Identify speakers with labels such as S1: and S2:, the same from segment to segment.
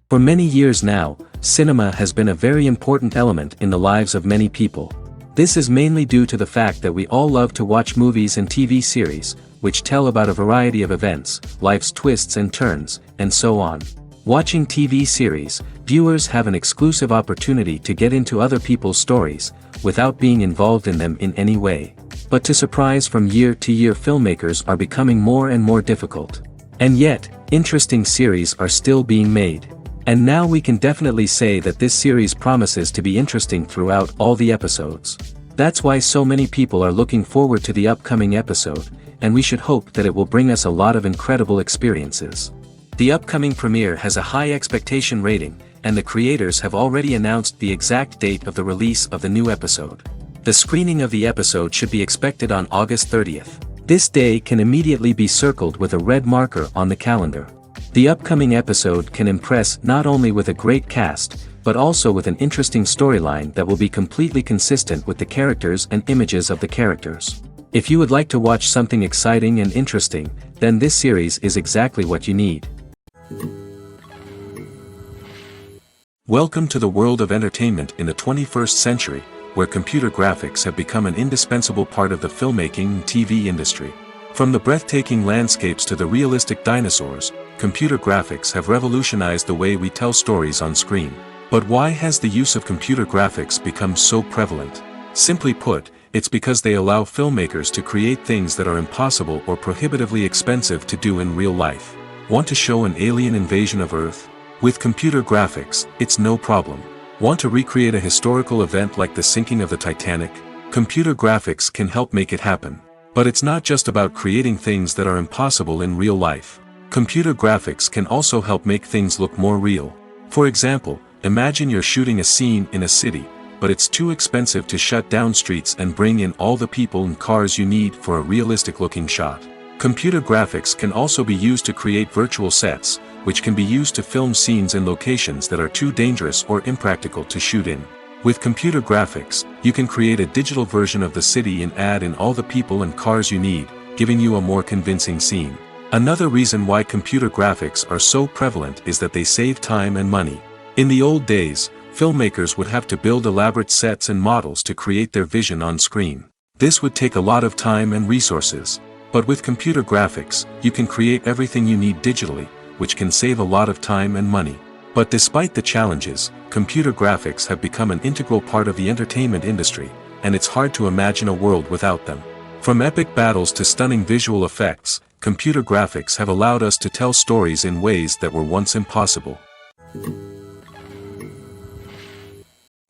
S1: For many years now, cinema has been a very important element in the lives of many people. This is mainly due to the fact that we all love to watch movies and TV series, which tell about a variety of events, life's twists and turns, and so on. Watching TV series, viewers have an exclusive opportunity to get into other people's stories, without being involved in them in any way. But to surprise from year to year, filmmakers are becoming more and more difficult. And yet, interesting series are still being made. And now we can definitely say that this series promises to be interesting throughout all the episodes. That's why so many people are looking forward to the upcoming episode, and we should hope that it will bring us a lot of incredible experiences. The upcoming premiere has a high expectation rating, and the creators have already announced the exact date of the release of the new episode. The screening of the episode should be expected on August 30th. This day can immediately be circled with a red marker on the calendar. The upcoming episode can impress not only with a great cast, but also with an interesting storyline that will be completely consistent with the characters and images of the characters. If you would like to watch something exciting and interesting, then this series is exactly what you need. Welcome to the world of entertainment in the 21st century, where computer graphics have become an indispensable part of the filmmaking and TV industry. From the breathtaking landscapes to the realistic dinosaurs, computer graphics have revolutionized the way we tell stories on screen. But why has the use of computer graphics become so prevalent? Simply put, it's because they allow filmmakers to create things that are impossible or prohibitively expensive to do in real life. Want to show an alien invasion of Earth? With computer graphics, it's no problem. Want to recreate a historical event like the sinking of the Titanic? Computer graphics can help make it happen. But it's not just about creating things that are impossible in real life. Computer graphics can also help make things look more real. For example, imagine you're shooting a scene in a city, but it's too expensive to shut down streets and bring in all the people and cars you need for a realistic-looking shot. Computer graphics can also be used to create virtual sets, which can be used to film scenes in locations that are too dangerous or impractical to shoot in. With computer graphics, you can create a digital version of the city and add in all the people and cars you need, giving you a more convincing scene. Another reason why computer graphics are so prevalent is that they save time and money. In the old days, filmmakers would have to build elaborate sets and models to create their vision on screen. This would take a lot of time and resources. But with computer graphics, you can create everything you need digitally, which can save a lot of time and money. But despite the challenges, computer graphics have become an integral part of the entertainment industry, and it's hard to imagine a world without them. From epic battles to stunning visual effects, computer graphics have allowed us to tell stories in ways that were once impossible.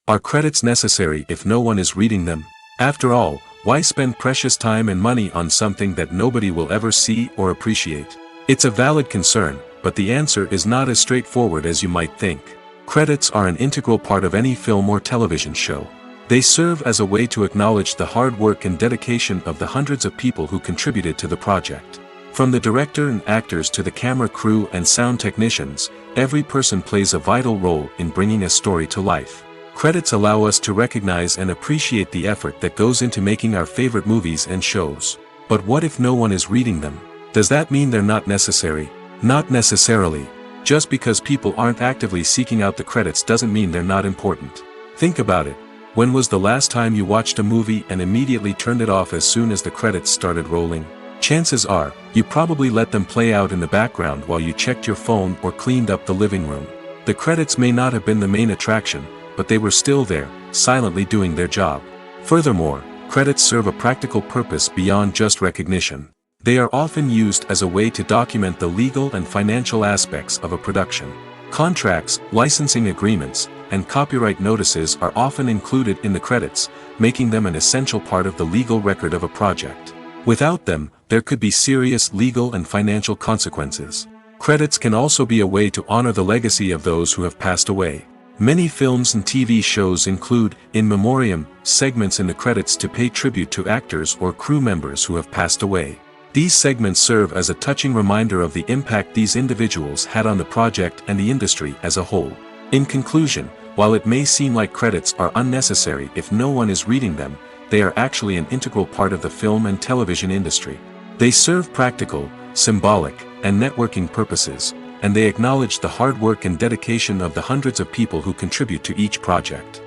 S1: Are credits necessary if no one is reading them? After all, why spend precious time and money on something that nobody will ever see or appreciate? It's a valid concern, but the answer is not as straightforward as you might think. Credits are an integral part of any film or television show. They serve as a way to acknowledge the hard work and dedication of the hundreds of people who contributed to the project. From the director and actors to the camera crew and sound technicians, every person plays a vital role in bringing a story to life. Credits allow us to recognize and appreciate the effort that goes into making our favorite movies and shows. But what if no one is reading them? Does that mean they're not necessary? Not necessarily. Just because people aren't actively seeking out the credits doesn't mean they're not important. Think about it. When was the last time you watched a movie and immediately turned it off as soon as the credits started rolling? Chances are, you probably let them play out in the background while you checked your phone or cleaned up the living room. The credits may not have been the main attraction, but they were still there, silently doing their job. Furthermore, credits serve a practical purpose beyond just recognition. They are often used as a way to document the legal and financial aspects of a production. Contracts, licensing agreements, and copyright notices are often included in the credits, making them an essential part of the legal record of a project. Without them, there could be serious legal and financial consequences. Credits can also be a way to honor the legacy of those who have passed away. Many films and TV shows include, in memoriam, segments in the credits to pay tribute to actors or crew members who have passed away. These segments serve as a touching reminder of the impact these individuals had on the project and the industry as a whole. In conclusion, while it may seem like credits are unnecessary if no one is reading them, they are actually an integral part of the film and television industry. They serve practical, symbolic, and networking purposes, and they acknowledge the hard work and dedication of the hundreds of people who contribute to each project.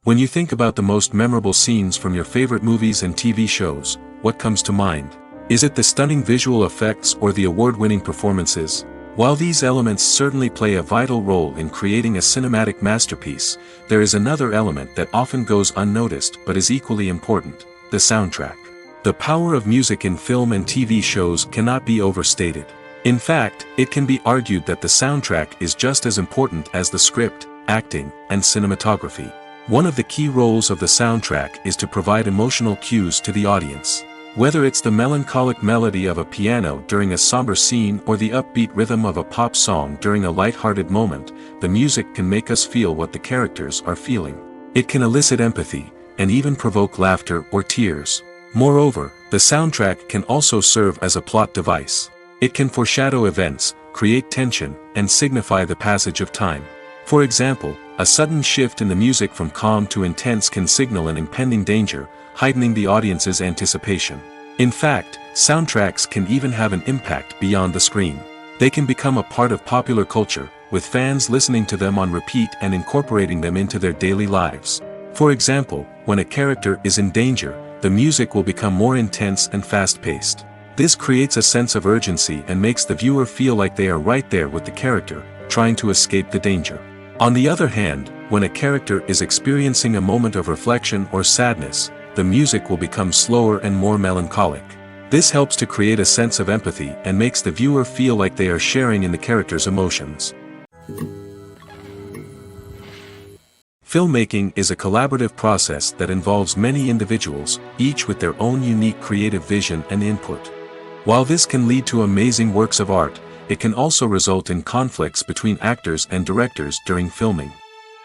S1: When you think about the most memorable scenes from your favorite movies and TV shows, what comes to mind? Is it the stunning visual effects or the award-winning performances? While these elements certainly play a vital role in creating a cinematic masterpiece, there is another element that often goes unnoticed but is equally important: the soundtrack. The power of music in film and TV shows cannot be overstated. In fact, it can be argued that the soundtrack is just as important as the script, acting, and cinematography. One of the key roles of the soundtrack is to provide emotional cues to the audience. Whether it's the melancholic melody of a piano during a somber scene or the upbeat rhythm of a pop song during a light-hearted moment, the music can make us feel what the characters are feeling. It can elicit empathy, and even provoke laughter or tears. Moreover, the soundtrack can also serve as a plot device. It can foreshadow events, create tension, and signify the passage of time. For example, a sudden shift in the music from calm to intense can signal an impending danger, heightening the audience's anticipation. In fact, soundtracks can even have an impact beyond the screen. They can become a part of popular culture, with fans listening to them on repeat and incorporating them into their daily lives. For example, when a character is in danger, the music will become more intense and fast-paced. This creates a sense of urgency and makes the viewer feel like they are right there with the character, trying to escape the danger. On the other hand, when a character is experiencing a moment of reflection or sadness, the music will become slower and more melancholic. This helps to create a sense of empathy and makes the viewer feel like they are sharing in the character's emotions. Filmmaking is a collaborative process that involves many individuals, each with their own unique creative vision and input. While this can lead to amazing works of art, it can also result in conflicts between actors and directors during filming.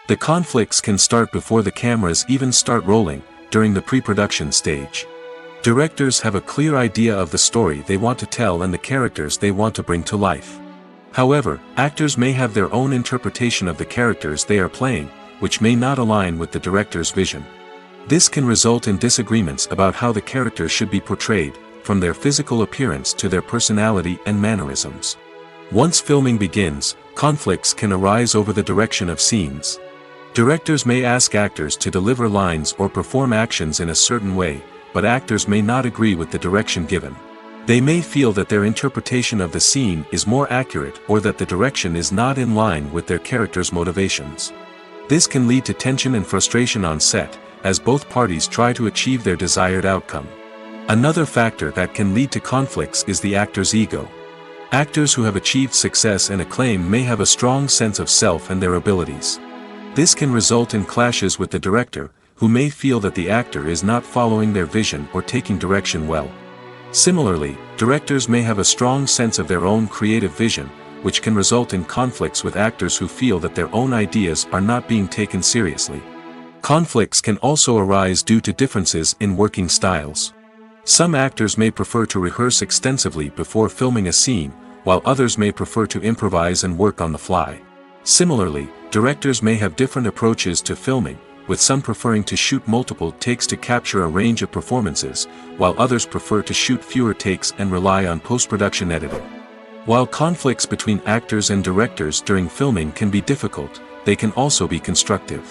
S1: The conflicts can start before the cameras even start rolling, during the pre-production stage. Directors have a clear idea of the story they want to tell and the characters they want to bring to life. However, actors may have their own interpretation of the characters they are playing, which may not align with the director's vision. This can result in disagreements about how the characters should be portrayed, from their physical appearance to their personality and mannerisms. Once filming begins, conflicts can arise over the direction of scenes. Directors may ask actors to deliver lines or perform actions in a certain way, but actors may not agree with the direction given. They may feel that their interpretation of the scene is more accurate or that the direction is not in line with their character's motivations. This can lead to tension and frustration on set, as both parties try to achieve their desired outcome. Another factor that can lead to conflicts is the actor's ego. Actors who have achieved success and acclaim may have a strong sense of self and their abilities. This can result in clashes with the director, who may feel that the actor is not following their vision or taking direction well. Similarly, directors may have a strong sense of their own creative vision, which can result in conflicts with actors who feel that their own ideas are not being taken seriously. Conflicts can also arise due to differences in working styles. Some actors may prefer to rehearse extensively before filming a scene, while others may prefer to improvise and work on the fly. Similarly, directors may have different approaches to filming, with some preferring to shoot multiple takes to capture a range of performances, while others prefer to shoot fewer takes and rely on post-production editing. While conflicts between actors and directors during filming can be difficult, they can also be constructive.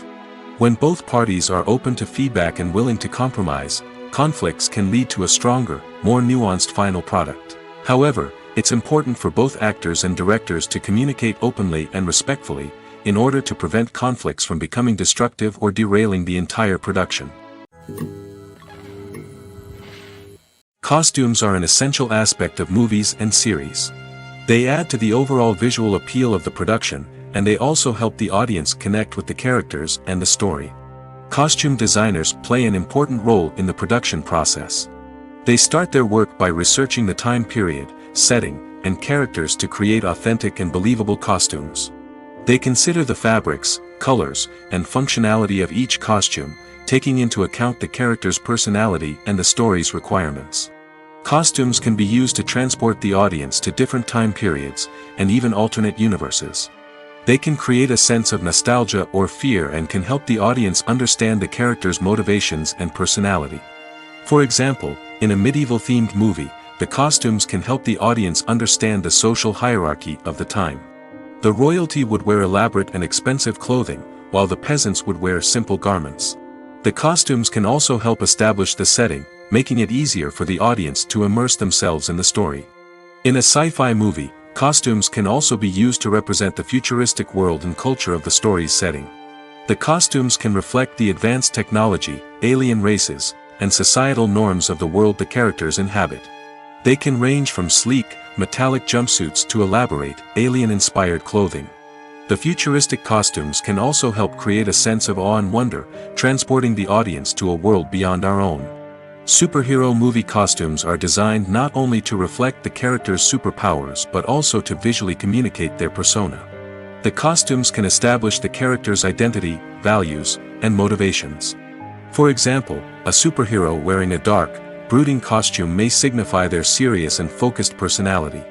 S1: When both parties are open to feedback and willing to compromise, conflicts can lead to a stronger, more nuanced final product. However, it's important for both actors and directors to communicate openly and respectfully, in order to prevent conflicts from becoming destructive or derailing the entire production. Costumes are an essential aspect of movies and series. They add to the overall visual appeal of the production, and they also help the audience connect with the characters and the story. Costume designers play an important role in the production process. They start their work by researching the time period, setting, and characters to create authentic and believable costumes. They consider the fabrics, colors, and functionality of each costume, taking into account the character's personality and the story's requirements. Costumes can be used to transport the audience to different time periods, and even alternate universes. They can create a sense of nostalgia or fear and can help the audience understand the character's motivations and personality. For example, in a medieval-themed movie, the costumes can help the audience understand the social hierarchy of the time. The royalty would wear elaborate and expensive clothing, while the peasants would wear simple garments. The costumes can also help establish the setting, making it easier for the audience to immerse themselves in the story. In a sci-fi movie, costumes can also be used to represent the futuristic world and culture of the story's setting. The costumes can reflect the advanced technology, alien races, and societal norms of the world the characters inhabit. They can range from sleek, metallic jumpsuits to elaborate, alien-inspired clothing. The futuristic costumes can also help create a sense of awe and wonder, transporting the audience to a world beyond our own. Superhero movie costumes are designed not only to reflect the character's superpowers but also to visually communicate their persona. The costumes can establish the character's identity, values, and motivations. For example, a superhero wearing a dark, brooding costume may signify their serious and focused personality.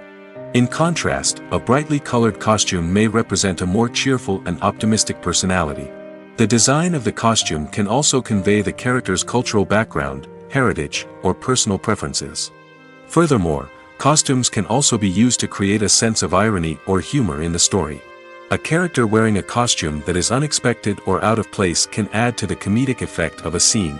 S1: In contrast, a brightly colored costume may represent a more cheerful and optimistic personality. The design of the costume can also convey the character's cultural background, heritage, or personal preferences. Furthermore, costumes can also be used to create a sense of irony or humor in the story. A character wearing a costume that is unexpected or out of place can add to the comedic effect of a scene.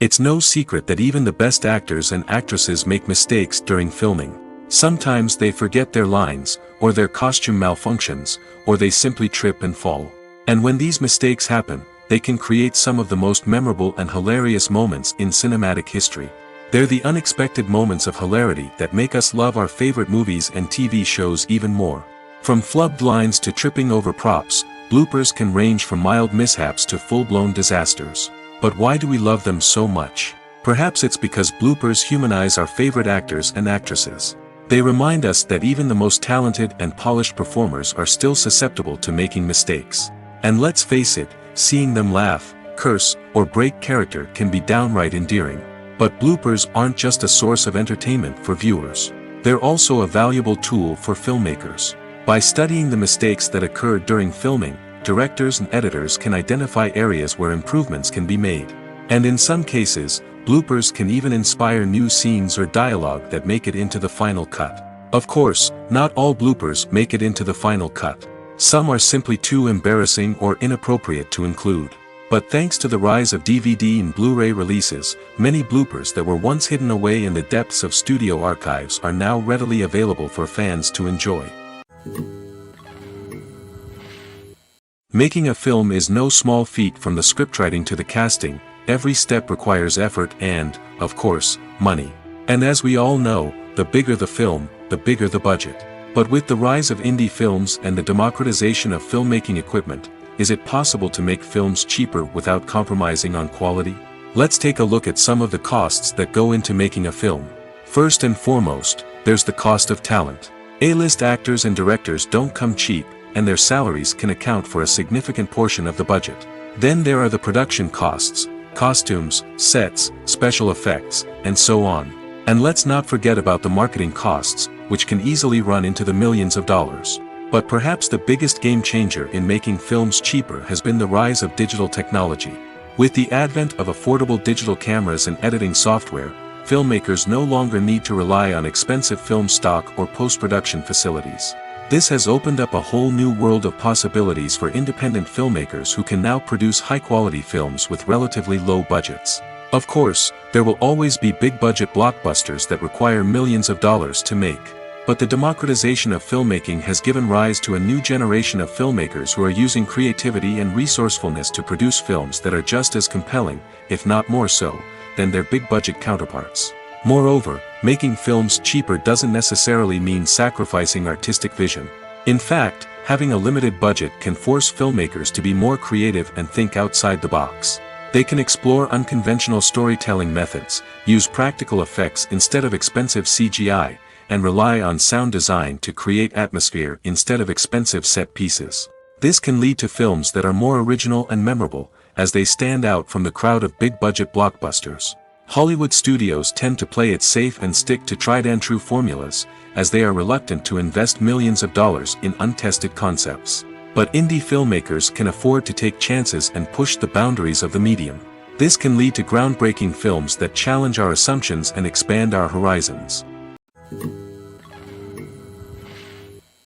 S1: It's no secret that even the best actors and actresses make mistakes during filming. Sometimes they forget their lines, or their costume malfunctions, or they simply trip and fall. And when these mistakes happen, they can create some of the most memorable and hilarious moments in cinematic history. They're the unexpected moments of hilarity that make us love our favorite movies and TV shows even more. From flubbed lines to tripping over props, bloopers can range from mild mishaps to full-blown disasters. But why do we love them so much? Perhaps it's because bloopers humanize our favorite actors and actresses. They remind us that even the most talented and polished performers are still susceptible to making mistakes. And let's face it, seeing them laugh, curse, or break character can be downright endearing. But bloopers aren't just a source of entertainment for viewers. They're also a valuable tool for filmmakers. By studying the mistakes that occur during filming, directors and editors can identify areas where improvements can be made. And in some cases, bloopers can even inspire new scenes or dialogue that make it into the final cut. Of course, not all bloopers make it into the final cut. Some are simply too embarrassing or inappropriate to include. But thanks to the rise of DVD and Blu-ray releases, many bloopers that were once hidden away in the depths of studio archives are now readily available for fans to enjoy. Making a film is no small feat. From the scriptwriting to the casting, every step requires effort and, of course, money. And as we all know, the bigger the film, the bigger the budget. But with the rise of indie films and the democratization of filmmaking equipment, is it possible to make films cheaper without compromising on quality? Let's take a look at some of the costs that go into making a film. First and foremost, there's the cost of talent. A-list actors and directors don't come cheap, and their salaries can account for a significant portion of the budget. Then there are the production costs, costumes, sets, special effects, and so on. And let's not forget about the marketing costs, which can easily run into the millions of dollars. But perhaps the biggest game changer in making films cheaper has been the rise of digital technology. With the advent of affordable digital cameras and editing software, filmmakers no longer need to rely on expensive film stock or post-production facilities. This has opened up a whole new world of possibilities for independent filmmakers who can now produce high-quality films with relatively low budgets. Of course, there will always be big-budget blockbusters that require millions of dollars to make. But the democratization of filmmaking has given rise to a new generation of filmmakers who are using creativity and resourcefulness to produce films that are just as compelling, if not more so, than their big-budget counterparts. Moreover, making films cheaper doesn't necessarily mean sacrificing artistic vision. In fact, having a limited budget can force filmmakers to be more creative and think outside the box. They can explore unconventional storytelling methods, use practical effects instead of expensive CGI, and rely on sound design to create atmosphere instead of expensive set pieces. This can lead to films that are more original and memorable, as they stand out from the crowd of big-budget blockbusters. Hollywood studios tend to play it safe and stick to tried-and-true formulas, as they are reluctant to invest millions of dollars in untested concepts. But indie filmmakers can afford to take chances and push the boundaries of the medium. This can lead to groundbreaking films that challenge our assumptions and expand our horizons.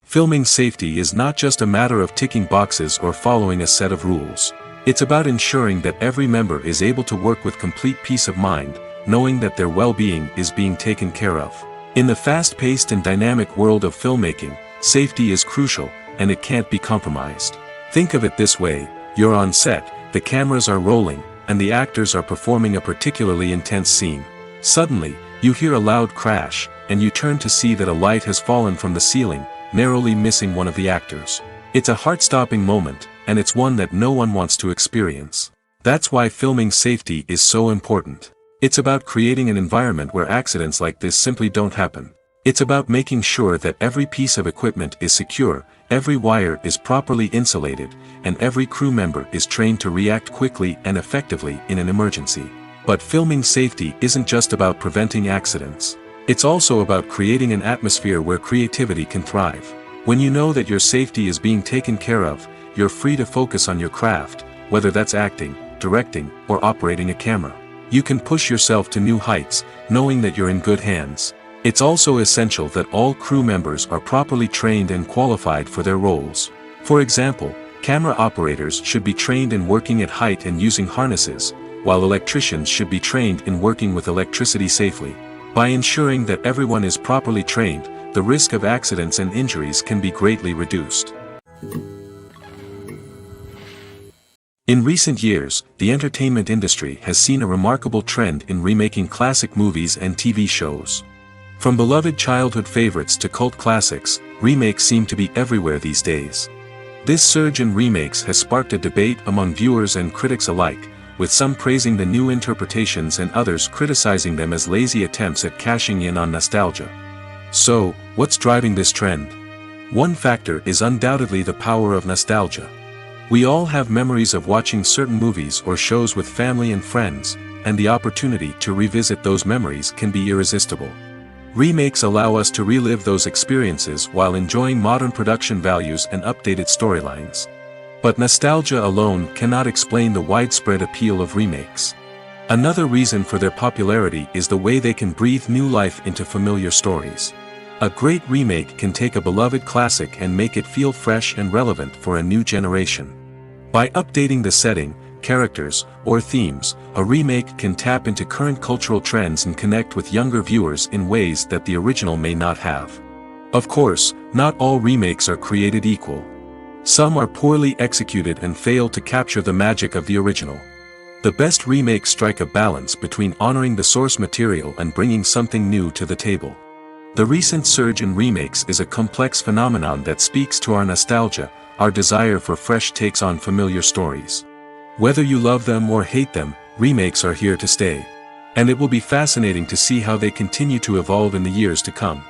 S1: Filming safety is not just a matter of ticking boxes or following a set of rules. It's about ensuring that every member is able to work with complete peace of mind, knowing that their well-being is being taken care of. In the fast-paced and dynamic world of filmmaking, safety is crucial, and it can't be compromised. Think of it this way: you're on set, the cameras are rolling, and the actors are performing a particularly intense scene. Suddenly, you hear a loud crash, and you turn to see that a light has fallen from the ceiling, narrowly missing one of the actors. It's a heart-stopping moment, and it's one that no one wants to experience. That's why filming safety is so important. It's about creating an environment where accidents like this simply don't happen. It's about making sure that every piece of equipment is secure, every wire is properly insulated, and every crew member is trained to react quickly and effectively in an emergency. But filming safety isn't just about preventing accidents. It's also about creating an atmosphere where creativity can thrive. When you know that your safety is being taken care of, you're free to focus on your craft, whether that's acting, directing, or operating a camera. You can push yourself to new heights, knowing that you're in good hands. It's also essential that all crew members are properly trained and qualified for their roles. For example, camera operators should be trained in working at height and using harnesses, while electricians should be trained in working with electricity safely. By ensuring that everyone is properly trained, the risk of accidents and injuries can be greatly reduced. In recent years, the entertainment industry has seen a remarkable trend in remaking classic movies and TV shows. From beloved childhood favorites to cult classics, remakes seem to be everywhere these days. This surge in remakes has sparked a debate among viewers and critics alike, with some praising the new interpretations and others criticizing them as lazy attempts at cashing in on nostalgia. So, what's driving this trend? One factor is undoubtedly the power of nostalgia. We all have memories of watching certain movies or shows with family and friends, and the opportunity to revisit those memories can be irresistible. Remakes allow us to relive those experiences while enjoying modern production values and updated storylines. But nostalgia alone cannot explain the widespread appeal of remakes. Another reason for their popularity is the way they can breathe new life into familiar stories. A great remake can take a beloved classic and make it feel fresh and relevant for a new generation. By updating the setting, characters, or themes, a remake can tap into current cultural trends and connect with younger viewers in ways that the original may not have. Of course, not all remakes are created equal. Some are poorly executed and fail to capture the magic of the original. The best remakes strike a balance between honoring the source material and bringing something new to the table. The recent surge in remakes is a complex phenomenon that speaks to our nostalgia, our desire for fresh takes on familiar stories. Whether you love them or hate them, remakes are here to stay. And it will be fascinating to see how they continue to evolve in the years to come.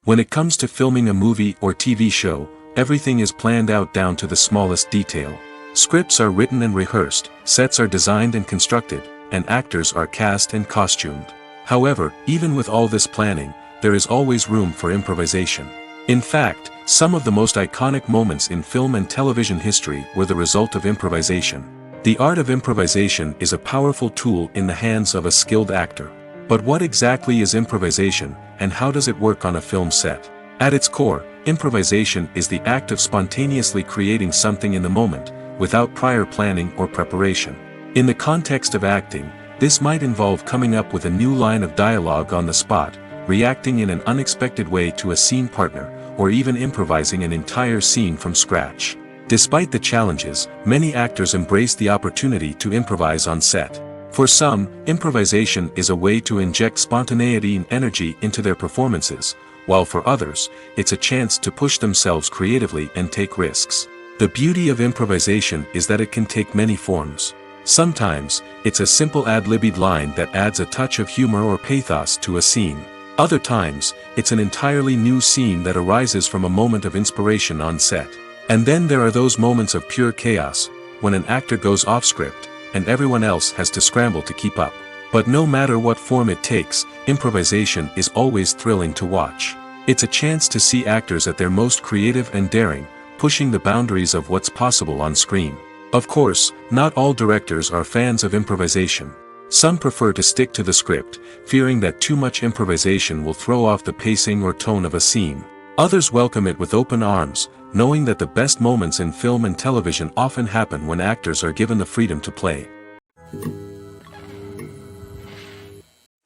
S1: When it comes to filming a movie or TV show, everything is planned out down to the smallest detail. Scripts are written and rehearsed, sets are designed and constructed, and actors are cast and costumed. However, even with all this planning, there is always room for improvisation. In fact, some of the most iconic moments in film and television history were the result of improvisation. The art of improvisation is a powerful tool in the hands of a skilled actor. But what exactly is improvisation, and how does it work on a film set? At its core, improvisation is the act of spontaneously creating something in the moment, without prior planning or preparation. In the context of acting, this might involve coming up with a new line of dialogue on the spot, reacting in an unexpected way to a scene partner, or even improvising an entire scene from scratch. Despite the challenges, many actors embrace the opportunity to improvise on set. For some, improvisation is a way to inject spontaneity and energy into their performances, while for others, it's a chance to push themselves creatively and take risks. The beauty of improvisation is that it can take many forms. Sometimes, it's a simple ad-libbed line that adds a touch of humor or pathos to a scene. Other times, it's an entirely new scene that arises from a moment of inspiration on set. And then there are those moments of pure chaos, when an actor goes off script, and everyone else has to scramble to keep up. But no matter what form it takes, improvisation is always thrilling to watch. It's a chance to see actors at their most creative and daring, pushing the boundaries of what's possible on screen. Of course, not all directors are fans of improvisation. Some prefer to stick to the script, fearing that too much improvisation will throw off the pacing or tone of a scene. Others welcome it with open arms, knowing that the best moments in film and television often happen when actors are given the freedom to play.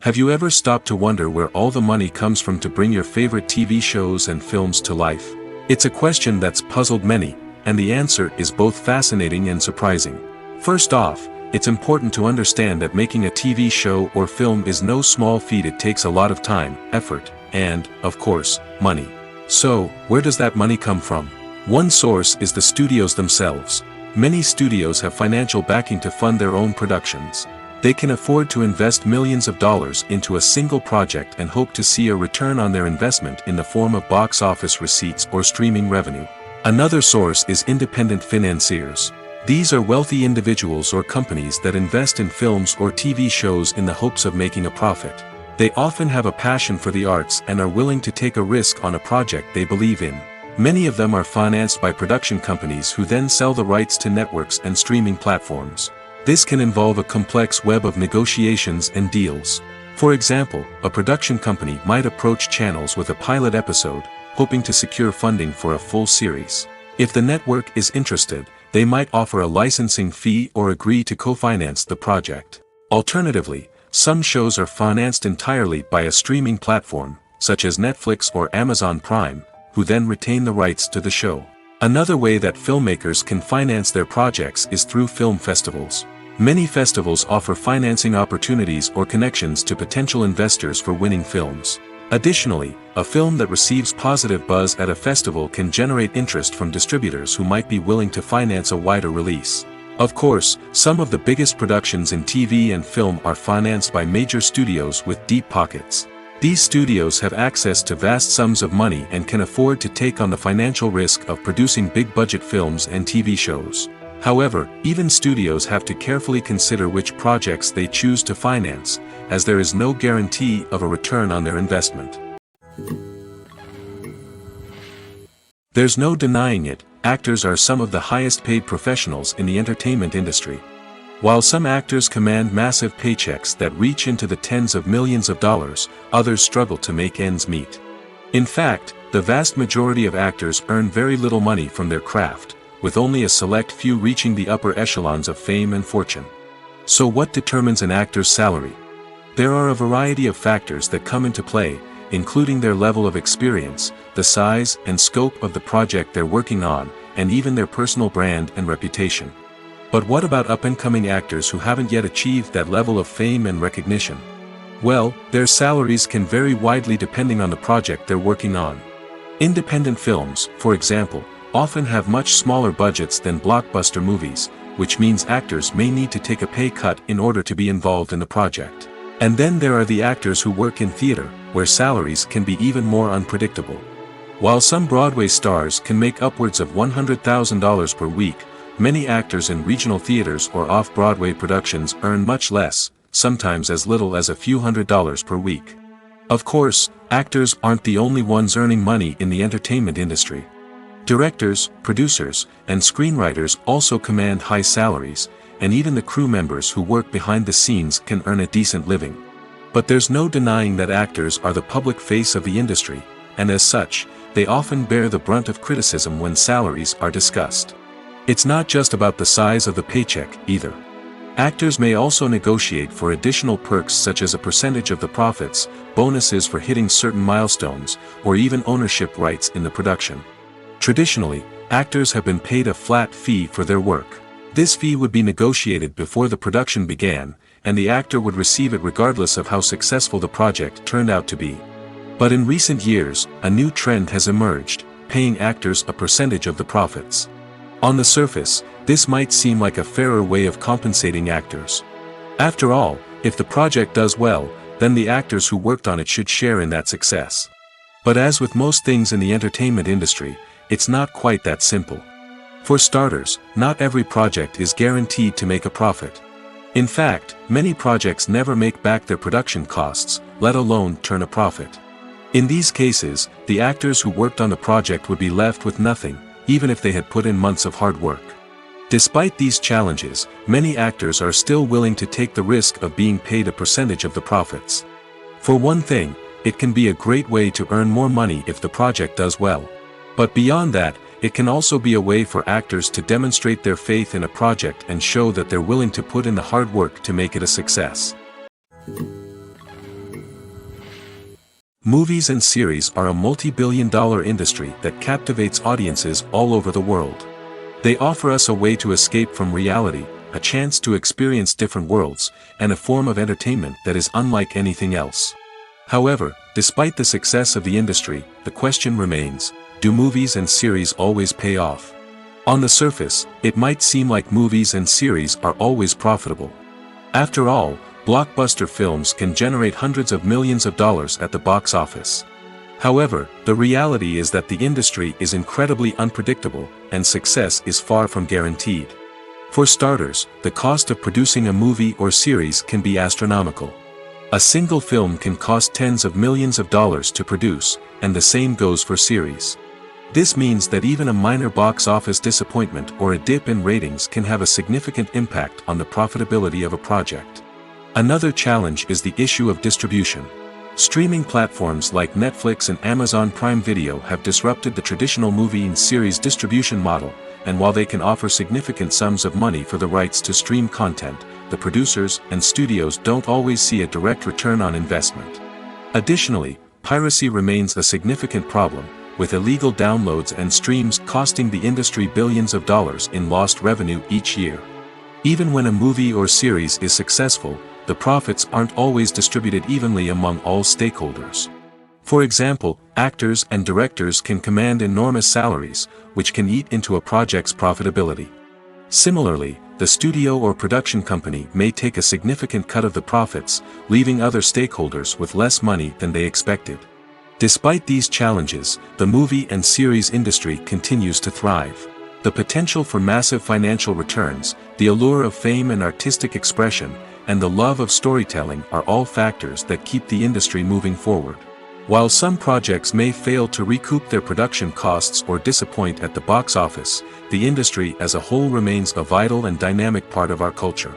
S1: Have you ever stopped to wonder where all the money comes from to bring your favorite TV shows and films to life? It's a question that's puzzled many, and the answer is both fascinating and surprising. First off, it's important to understand that making a TV show or film is no small feat. It takes a lot of time, effort, and, of course, money. So, where does that money come from? One source is the studios themselves. Many studios have financial backing to fund their own productions. They can afford to invest millions of dollars into a single project and hope to see a return on their investment in the form of box office receipts or streaming revenue. Another source is independent financiers. These are wealthy individuals or companies that invest in films or TV shows in the hopes of making a profit. They often have a passion for the arts and are willing to take a risk on a project they believe in. Many of them are financed by production companies who then sell the rights to networks and streaming platforms. This can involve a complex web of negotiations and deals. For example, a production company might approach channels with a pilot episode, hoping to secure funding for a full series. If the network is interested, they might offer a licensing fee or agree to co-finance the project. Alternatively, some shows are financed entirely by a streaming platform, such as Netflix or Amazon Prime, who then retain the rights to the show. Another way that filmmakers can finance their projects is through film festivals. Many festivals offer financing opportunities or connections to potential investors for winning films. Additionally, a film that receives positive buzz at a festival can generate interest from distributors who might be willing to finance a wider release. Of course, some of the biggest productions in TV and film are financed by major studios with deep pockets. These studios have access to vast sums of money and can afford to take on the financial risk of producing big-budget films and TV shows. However, even studios have to carefully consider which projects they choose to finance, as there is no guarantee of a return on their investment. There's no denying it, actors are some of the highest-paid professionals in the entertainment industry. While some actors command massive paychecks that reach into the tens of millions of dollars, others struggle to make ends meet. In fact, the vast majority of actors earn very little money from their craft, with only a select few reaching the upper echelons of fame and fortune. So what determines an actor's salary? There are a variety of factors that come into play, including their level of experience, the size and scope of the project they're working on, and even their personal brand and reputation. But what about up-and-coming actors who haven't yet achieved that level of fame and recognition? Well, their salaries can vary widely depending on the project they're working on. Independent films, for example, often have much smaller budgets than blockbuster movies, which means actors may need to take a pay cut in order to be involved in the project. And then there are the actors who work in theater, where salaries can be even more unpredictable. While some Broadway stars can make upwards of $100,000 per week, many actors in regional theaters or off-Broadway productions earn much less, sometimes as little as a few $100s per week. Of course, actors aren't the only ones earning money in the entertainment industry. Directors, producers, and screenwriters also command high salaries, and even the crew members who work behind the scenes can earn a decent living. But there's no denying that actors are the public face of the industry, and as such, they often bear the brunt of criticism when salaries are discussed. It's not just about the size of the paycheck, either. Actors may also negotiate for additional perks such as a percentage of the profits, bonuses for hitting certain milestones, or even ownership rights in the production. Traditionally, actors have been paid a flat fee for their work. This fee would be negotiated before the production began, and the actor would receive it regardless of how successful the project turned out to be. But in recent years, a new trend has emerged, paying actors a percentage of the profits. On the surface, this might seem like a fairer way of compensating actors. After all, if the project does well, then the actors who worked on it should share in that success. But as with most things in the entertainment industry, it's not quite that simple. For starters, not every project is guaranteed to make a profit. In fact, many projects never make back their production costs, let alone turn a profit. In these cases, the actors who worked on the project would be left with nothing, even if they had put in months of hard work. Despite these challenges, many actors are still willing to take the risk of being paid a percentage of the profits. For one thing, it can be a great way to earn more money if the project does well. But beyond that, it can also be a way for actors to demonstrate their faith in a project and show that they're willing to put in the hard work to make it a success. Movies and series are a multi-billion-dollar industry that captivates audiences all over the world. They offer us a way to escape from reality, a chance to experience different worlds, and a form of entertainment that is unlike anything else. However, despite the success of the industry, the question remains, do movies and series always pay off? On the surface, it might seem like movies and series are always profitable. After all, blockbuster films can generate hundreds of millions of dollars at the box office. However, the reality is that the industry is incredibly unpredictable, and success is far from guaranteed. For starters, the cost of producing a movie or series can be astronomical. A single film can cost tens of millions of dollars to produce, and the same goes for series. This means that even a minor box office disappointment or a dip in ratings can have a significant impact on the profitability of a project. Another challenge is the issue of distribution. Streaming platforms like Netflix and Amazon Prime Video have disrupted the traditional movie and series distribution model, and while they can offer significant sums of money for the rights to stream content, the producers and studios don't always see a direct return on investment. Additionally, piracy remains a significant problem, with illegal downloads and streams costing the industry billions of dollars in lost revenue each year. Even when a movie or series is successful, the profits aren't always distributed evenly among all stakeholders. For example, actors and directors can command enormous salaries, which can eat into a project's profitability. Similarly, the studio or production company may take a significant cut of the profits, leaving other stakeholders with less money than they expected. Despite these challenges, the movie and series industry continues to thrive. The potential for massive financial returns, the allure of fame and artistic expression, and the love of storytelling are all factors that keep the industry moving forward. While some projects may fail to recoup their production costs or disappoint at the box office, the industry as a whole remains a vital and dynamic part of our culture.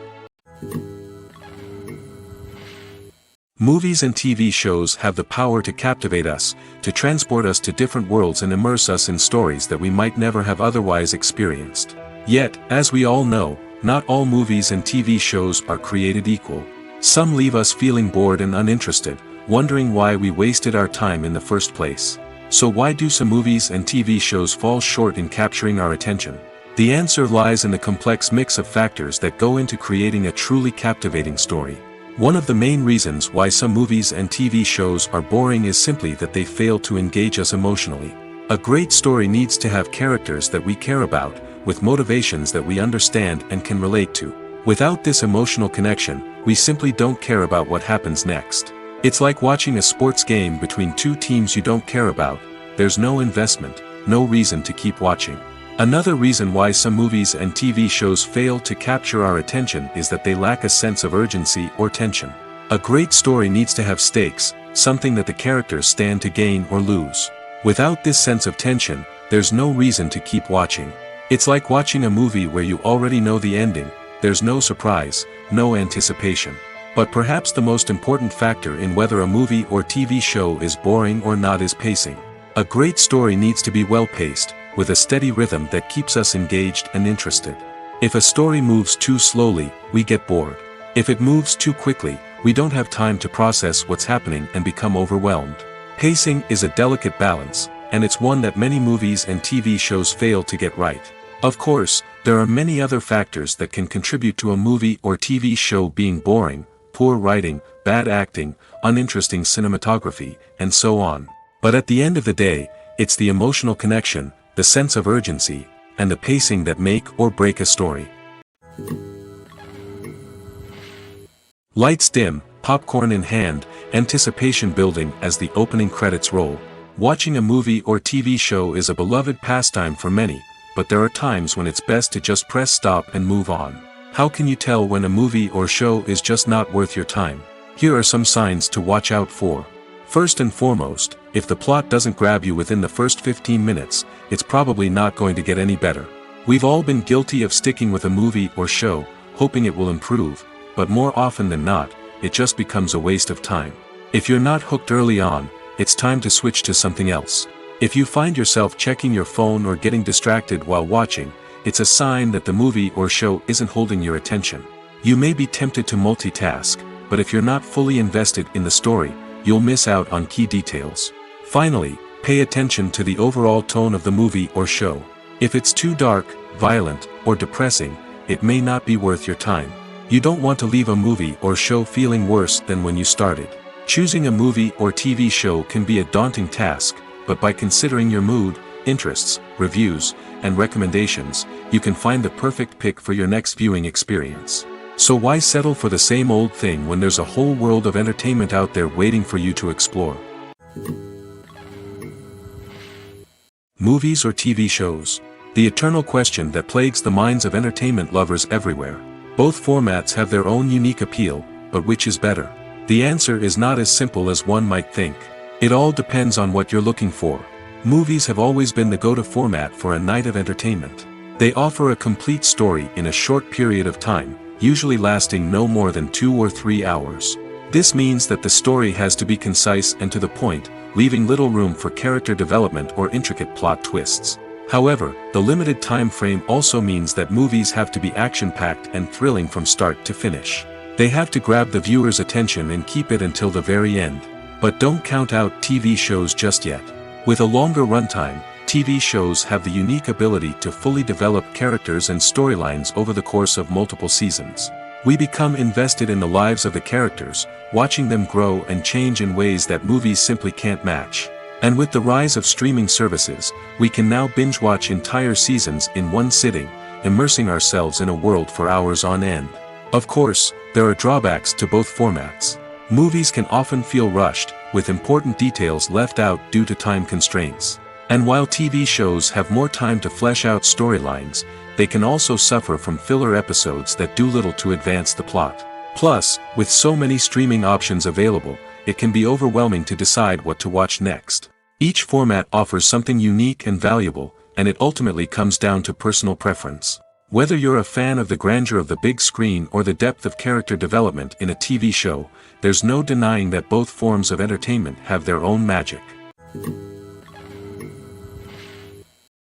S1: Movies and TV shows have the power to captivate us, to transport us to different worlds and immerse us in stories that we might never have otherwise experienced. Yet, as we all know, not all movies and TV shows are created equal. Some leave us feeling bored and uninterested, wondering why we wasted our time in the first place. So why do some movies and TV shows fall short in capturing our attention? The answer lies in the complex mix of factors that go into creating a truly captivating story. One of the main reasons why some movies and TV shows are boring is simply that they fail to engage us emotionally. A great story needs to have characters that we care about, with motivations that we understand and can relate to. Without this emotional connection, we simply don't care about what happens next. It's like watching a sports game between two teams you don't care about. There's no investment, no reason to keep watching. Another reason why some movies and TV shows fail to capture our attention is that they lack a sense of urgency or tension. A great story needs to have stakes, something that the characters stand to gain or lose. Without this sense of tension, there's no reason to keep watching. It's like watching a movie where you already know the ending, there's no surprise, no anticipation. But perhaps the most important factor in whether a movie or TV show is boring or not is pacing. A great story needs to be well-paced, with a steady rhythm that keeps us engaged and interested. If a story moves too slowly, we get bored. If it moves too quickly, we don't have time to process what's happening and become overwhelmed. Pacing is a delicate balance, and it's one that many movies and TV shows fail to get right. Of course, there are many other factors that can contribute to a movie or TV show being boring: poor writing, bad acting, uninteresting cinematography, and so on. But at the end of the day, it's the emotional connection, the sense of urgency, and the pacing that make or break a story. Lights dim, popcorn in hand, anticipation building as the opening credits roll. Watching a movie or TV show is a beloved pastime for many, but there are times when it's best to just press stop and move on. How can you tell when a movie or show is just not worth your time? Here are some signs to watch out for. First and foremost, if the plot doesn't grab you within the first 15 minutes, it's probably not going to get any better. We've all been guilty of sticking with a movie or show, hoping it will improve, but more often than not, it just becomes a waste of time. If you're not hooked early on, it's time to switch to something else. If you find yourself checking your phone or getting distracted while watching, it's a sign that the movie or show isn't holding your attention. You may be tempted to multitask, but if you're not fully invested in the story, you'll miss out on key details. Finally, pay attention to the overall tone of the movie or show. If it's too dark, violent, or depressing, it may not be worth your time. You don't want to leave a movie or show feeling worse than when you started. Choosing a movie or TV show can be a daunting task, but by considering your mood, interests, reviews, and recommendations, you can find the perfect pick for your next viewing experience. So why settle for the same old thing when there's a whole world of entertainment out there waiting for you to explore? Movies or TV shows? The eternal question that plagues the minds of entertainment lovers everywhere. Both formats have their own unique appeal, but which is better? The answer is not as simple as one might think. It all depends on what you're looking for. Movies have always been the go-to format for a night of entertainment. They offer a complete story in a short period of time, usually lasting no more than 2 or 3 hours. This means that the story has to be concise and to the point, leaving little room for character development or intricate plot twists. However, the limited time frame also means that movies have to be action-packed and thrilling from start to finish. They have to grab the viewer's attention and keep it until the very end. But don't count out TV shows just yet. With a longer runtime, TV shows have the unique ability to fully develop characters and storylines over the course of multiple seasons. We become invested in the lives of the characters, watching them grow and change in ways that movies simply can't match. And with the rise of streaming services, we can now binge-watch entire seasons in one sitting, immersing ourselves in a world for hours on end. Of course, there are drawbacks to both formats. Movies can often feel rushed, with important details left out due to time constraints. And while TV shows have more time to flesh out storylines, they can also suffer from filler episodes that do little to advance the plot. Plus, with so many streaming options available, it can be overwhelming to decide what to watch next. Each format offers something unique and valuable, and it ultimately comes down to personal preference. Whether you're a fan of the grandeur of the big screen or the depth of character development in a TV show, there's no denying that both forms of entertainment have their own magic.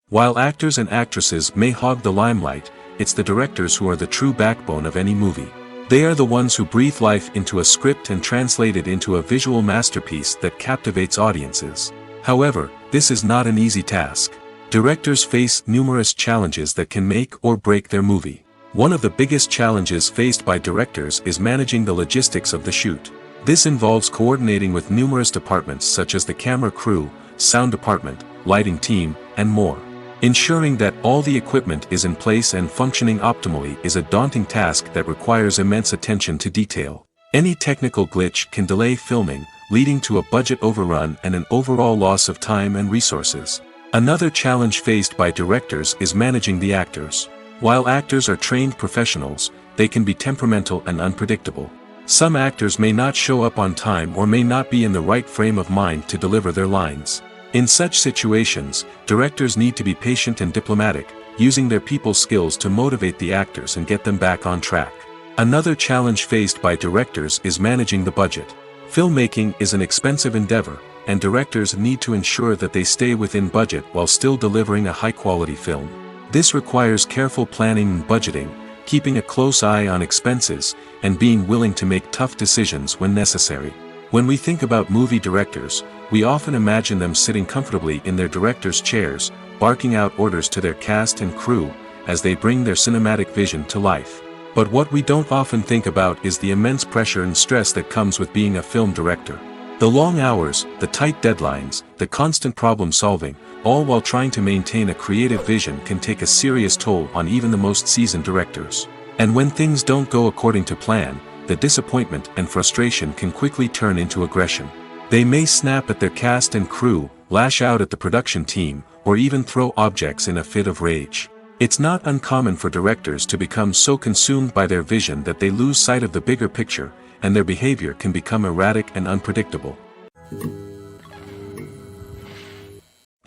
S1: While actors and actresses may hog the limelight, it's the directors who are the true backbone of any movie. They are the ones who breathe life into a script and translate it into a visual masterpiece that captivates audiences. However, this is not an easy task. Directors face numerous challenges that can make or break their movie. One of the biggest challenges faced by directors is managing the logistics of the shoot. This involves coordinating with numerous departments such as the camera crew, sound department, lighting team, and more. Ensuring that all the equipment is in place and functioning optimally is a daunting task that requires immense attention to detail. Any technical glitch can delay filming, leading to a budget overrun and an overall loss of time and resources. Another challenge faced by directors is managing the actors. While actors are trained professionals, they can be temperamental and unpredictable. Some actors may not show up on time or may not be in the right frame of mind to deliver their lines. In such situations, directors need to be patient and diplomatic, using their people skills to motivate the actors and get them back on track. Another challenge faced by directors is managing the budget. Filmmaking is an expensive endeavor, and directors need to ensure that they stay within budget while still delivering a high-quality film. This requires careful planning and budgeting, keeping a close eye on expenses, and being willing to make tough decisions when necessary. When we think about movie directors, we often imagine them sitting comfortably in their director's chairs, barking out orders to their cast and crew, as they bring their cinematic vision to life. But what we don't often think about is the immense pressure and stress that comes with being a film director. The long hours, the tight deadlines, the constant problem solving, all while trying to maintain a creative vision can take a serious toll on even the most seasoned directors. And when things don't go according to plan, the disappointment and frustration can quickly turn into aggression. They may snap at their cast and crew, lash out at the production team, or even throw objects in a fit of rage. It's not uncommon for directors to become so consumed by their vision that they lose sight of the bigger picture, and their behavior can become erratic and unpredictable.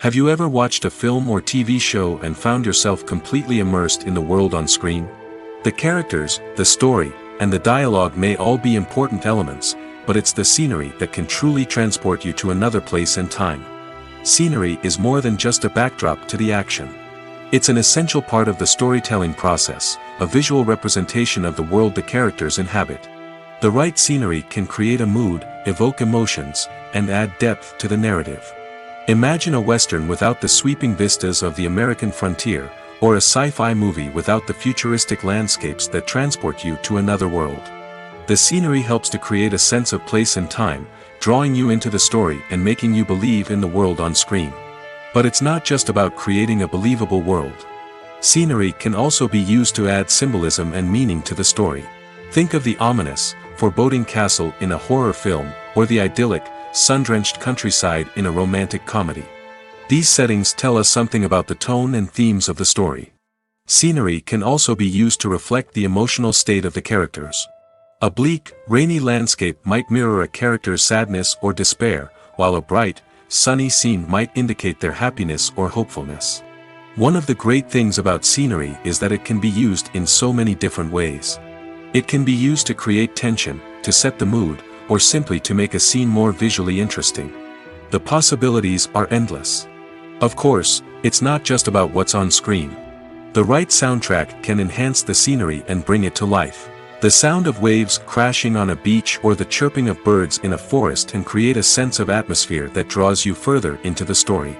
S1: Have you ever watched a film or TV show and found yourself completely immersed in the world on screen? The characters, the story, and the dialogue may all be important elements, but it's the scenery that can truly transport you to another place and time. Scenery is more than just a backdrop to the action. It's an essential part of the storytelling process, a visual representation of the world the characters inhabit. The right scenery can create a mood, evoke emotions, and add depth to the narrative. Imagine a Western without the sweeping vistas of the American frontier, or a sci-fi movie without the futuristic landscapes that transport you to another world. The scenery helps to create a sense of place and time, drawing you into the story and making you believe in the world on screen. But it's not just about creating a believable world. Scenery can also be used to add symbolism and meaning to the story. Think of the ominous, foreboding castle in a horror film, or the idyllic, sun-drenched countryside in a romantic comedy. These settings tell us something about the tone and themes of the story. Scenery can also be used to reflect the emotional state of the characters. A bleak, rainy landscape might mirror a character's sadness or despair, while a bright, sunny scene might indicate their happiness or hopefulness. One of the great things about scenery is that it can be used in so many different ways. It can be used to create tension, to set the mood, or simply to make a scene more visually interesting. The possibilities are endless. Of course, it's not just about what's on screen. The right soundtrack can enhance the scenery and bring it to life. The sound of waves crashing on a beach or the chirping of birds in a forest can create a sense of atmosphere that draws you further into the story.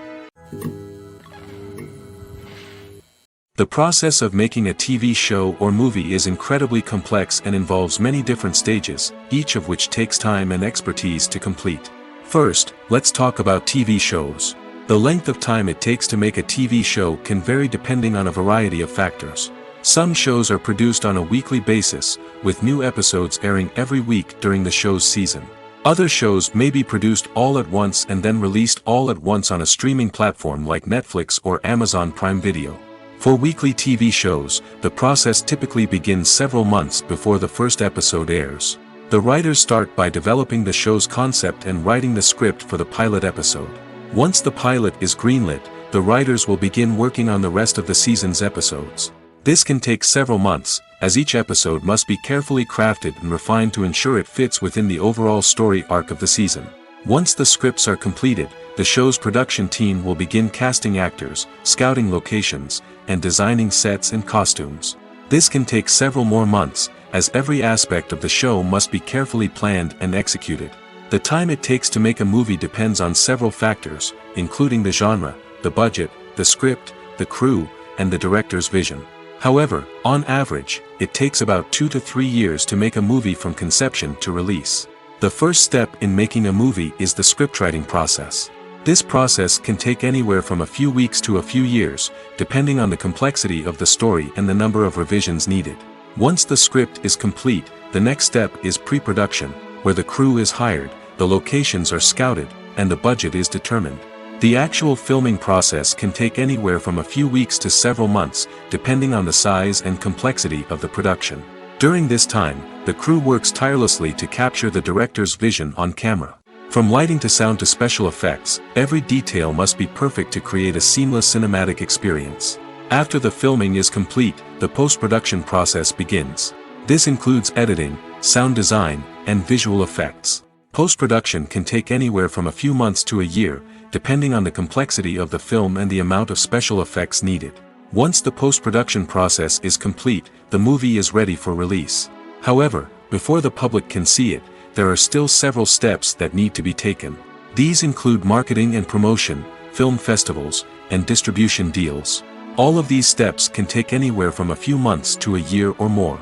S1: The process of making a TV show or movie is incredibly complex and involves many different stages, each of which takes time and expertise to complete. First, let's talk about TV shows. The length of time it takes to make a TV show can vary depending on a variety of factors. Some shows are produced on a weekly basis, with new episodes airing every week during the show's season. Other shows may be produced all at once and then released all at once on a streaming platform like Netflix or Amazon Prime Video. For weekly TV shows, the process typically begins several months before the first episode airs. The writers start by developing the show's concept and writing the script for the pilot episode. Once the pilot is greenlit, the writers will begin working on the rest of the season's episodes. This can take several months, as each episode must be carefully crafted and refined to ensure it fits within the overall story arc of the season. Once the scripts are completed, the show's production team will begin casting actors, scouting locations, and designing sets and costumes. This can take several more months, as every aspect of the show must be carefully planned and executed. The time it takes to make a movie depends on several factors, including the genre, the budget, the script, the crew, and the director's vision. However, on average, it takes about 2 to 3 years to make a movie from conception to release. The first step in making a movie is the scriptwriting process. This process can take anywhere from a few weeks to a few years, depending on the complexity of the story and the number of revisions needed. Once the script is complete, the next step is pre-production, where the crew is hired, the locations are scouted, and the budget is determined. The actual filming process can take anywhere from a few weeks to several months, depending on the size and complexity of the production. During this time, the crew works tirelessly to capture the director's vision on camera. From lighting to sound to special effects, every detail must be perfect to create a seamless cinematic experience. After the filming is complete, the post-production process begins. This includes editing, sound design, and visual effects. Post-production can take anywhere from a few months to a year, depending on the complexity of the film and the amount of special effects needed. Once the post-production process is complete, the movie is ready for release. However, before the public can see it, there are still several steps that need to be taken. These include marketing and promotion, film festivals, and distribution deals. All of these steps can take anywhere from a few months to a year or more.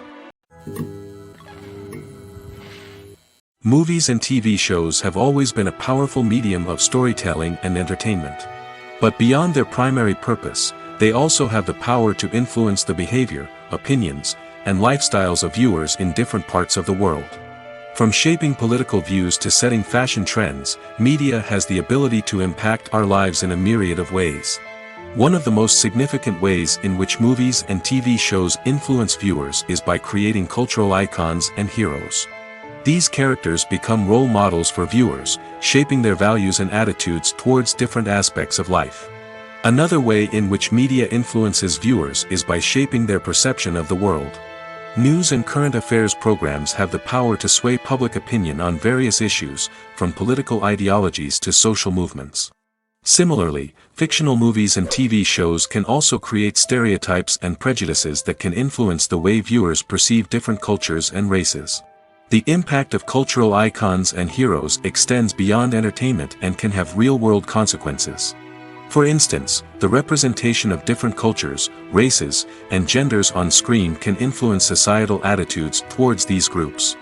S1: Movies and TV shows have always been a powerful medium of storytelling and entertainment. But beyond their primary purpose, they also have the power to influence the behavior, opinions, and lifestyles of viewers in different parts of the world. From shaping political views to setting fashion trends, media has the ability to impact our lives in a myriad of ways. One of the most significant ways in which movies and TV shows influence viewers is by creating cultural icons and heroes. These characters become role models for viewers, shaping their values and attitudes towards different aspects of life. Another way in which media influences viewers is by shaping their perception of the world. News and current affairs programs have the power to sway public opinion on various issues, from political ideologies to social movements. Similarly, fictional movies and TV shows can also create stereotypes and prejudices that can influence the way viewers perceive different cultures and races. The impact of cultural icons and heroes extends beyond entertainment and can have real-world consequences. For instance, the representation of different cultures, races, and genders on screen can influence societal attitudes towards these groups.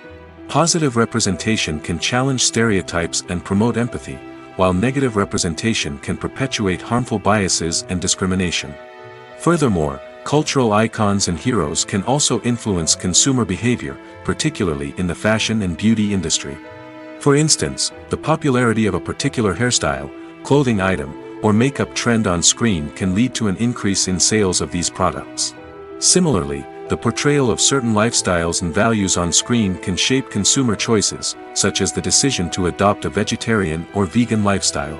S1: Positive representation can challenge stereotypes and promote empathy, while negative representation can perpetuate harmful biases and discrimination. Furthermore, cultural icons and heroes can also influence consumer behavior, particularly in the fashion and beauty industry. For instance, the popularity of a particular hairstyle, clothing item, or makeup trend on screen can lead to an increase in sales of these products. Similarly, the portrayal of certain lifestyles and values on screen can shape consumer choices, such as the decision to adopt a vegetarian or vegan lifestyle.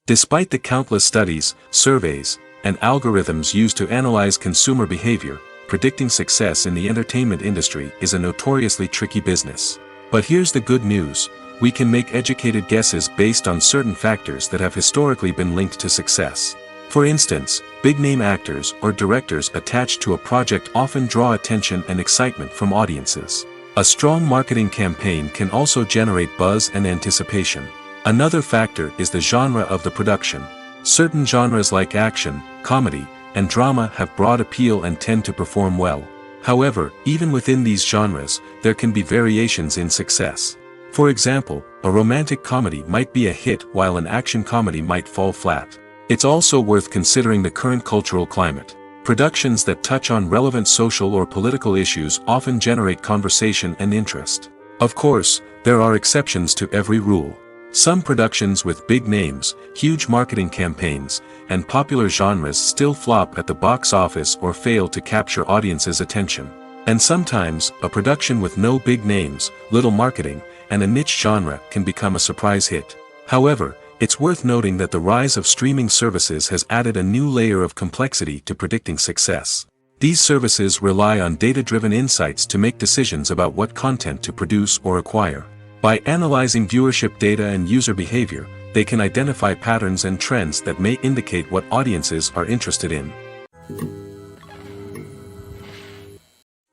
S1: Despite the countless studies, surveys, and algorithms used to analyze consumer behavior, predicting success in the entertainment industry is a notoriously tricky business. But here's the good news: we can make educated guesses based on certain factors that have historically been linked to success. For instance, big-name actors or directors attached to a project often draw attention and excitement from audiences. A strong marketing campaign can also generate buzz and anticipation. Another factor is the genre of the production. Certain genres like action, comedy, and drama have broad appeal and tend to perform well. However, even within these genres, there can be variations in success. For example, a romantic comedy might be a hit while an action comedy might fall flat. It's also worth considering the current cultural climate. Productions that touch on relevant social or political issues often generate conversation and interest. Of course, there are exceptions to every rule. Some productions with big names, huge marketing campaigns, and popular genres still flop at the box office or fail to capture audiences' attention. And sometimes, a production with no big names, little marketing, and a niche genre can become a surprise hit. However, it's worth noting that the rise of streaming services has added a new layer of complexity to predicting success. These services rely on data-driven insights to make decisions about what content to produce or acquire. By analyzing viewership data and user behavior, they can identify patterns and trends that may indicate what audiences are interested in.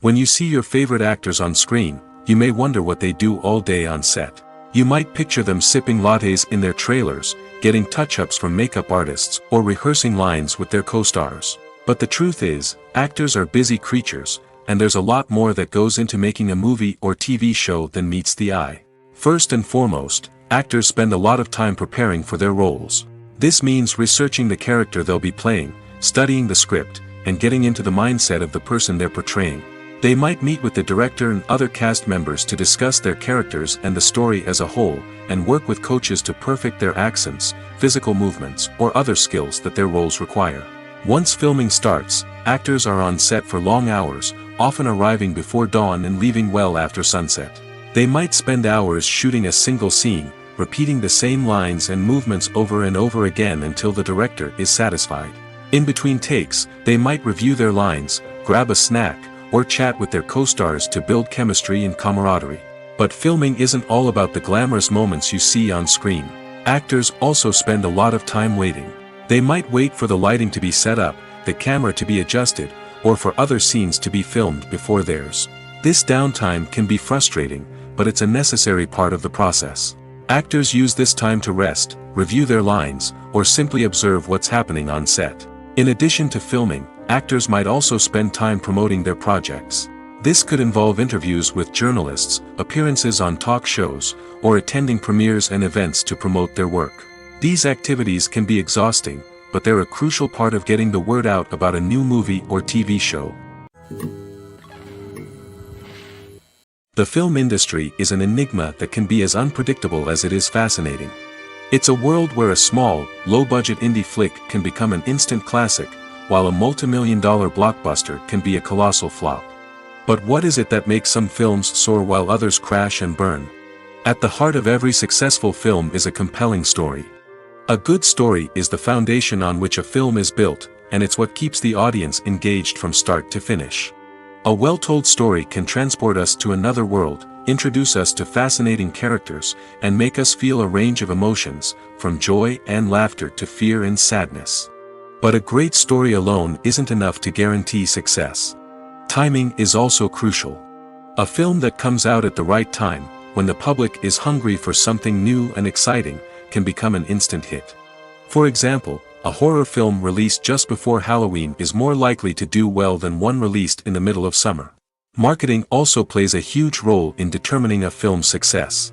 S1: When you see your favorite actors on screen, you may wonder what they do all day on set. You might picture them sipping lattes in their trailers, getting touch-ups from makeup artists, or rehearsing lines with their co-stars. But the truth is, actors are busy creatures, and there's a lot more that goes into making a movie or TV show than meets the eye. First and foremost, actors spend a lot of time preparing for their roles. This means researching the character they'll be playing, studying the script, and getting into the mindset of the person they're portraying. They might meet with the director and other cast members to discuss their characters and the story as a whole, and work with coaches to perfect their accents, physical movements, or other skills that their roles require. Once filming starts, actors are on set for long hours, often arriving before dawn and leaving well after sunset. They might spend hours shooting a single scene, repeating the same lines and movements over and over again until the director is satisfied. In between takes, they might review their lines, grab a snack, or chat with their co-stars to build chemistry and camaraderie. But filming isn't all about the glamorous moments you see on screen. Actors also spend a lot of time waiting. They might wait for the lighting to be set up, the camera to be adjusted, or for other scenes to be filmed before theirs. This downtime can be frustrating, but it's a necessary part of the process. Actors use this time to rest, review their lines, or simply observe what's happening on set. In addition to filming, actors might also spend time promoting their projects. This could involve interviews with journalists, appearances on talk shows, or attending premieres and events to promote their work. These activities can be exhausting, but they're a crucial part of getting the word out about a new movie or TV show. The film industry is an enigma that can be as unpredictable as it is fascinating. It's a world where a small, low-budget indie flick can become an instant classic, while a multi-million-dollar blockbuster can be a colossal flop. But what is it that makes some films soar while others crash and burn? At the heart of every successful film is a compelling story. A good story is the foundation on which a film is built, and it's what keeps the audience engaged from start to finish. A well-told story can transport us to another world, introduce us to fascinating characters, and make us feel a range of emotions, from joy and laughter to fear and sadness. But a great story alone isn't enough to guarantee success. Timing is also crucial. A film that comes out at the right time, when the public is hungry for something new and exciting, can become an instant hit. For example, a horror film released just before Halloween is more likely to do well than one released in the middle of summer. Marketing also plays a huge role in determining a film's success.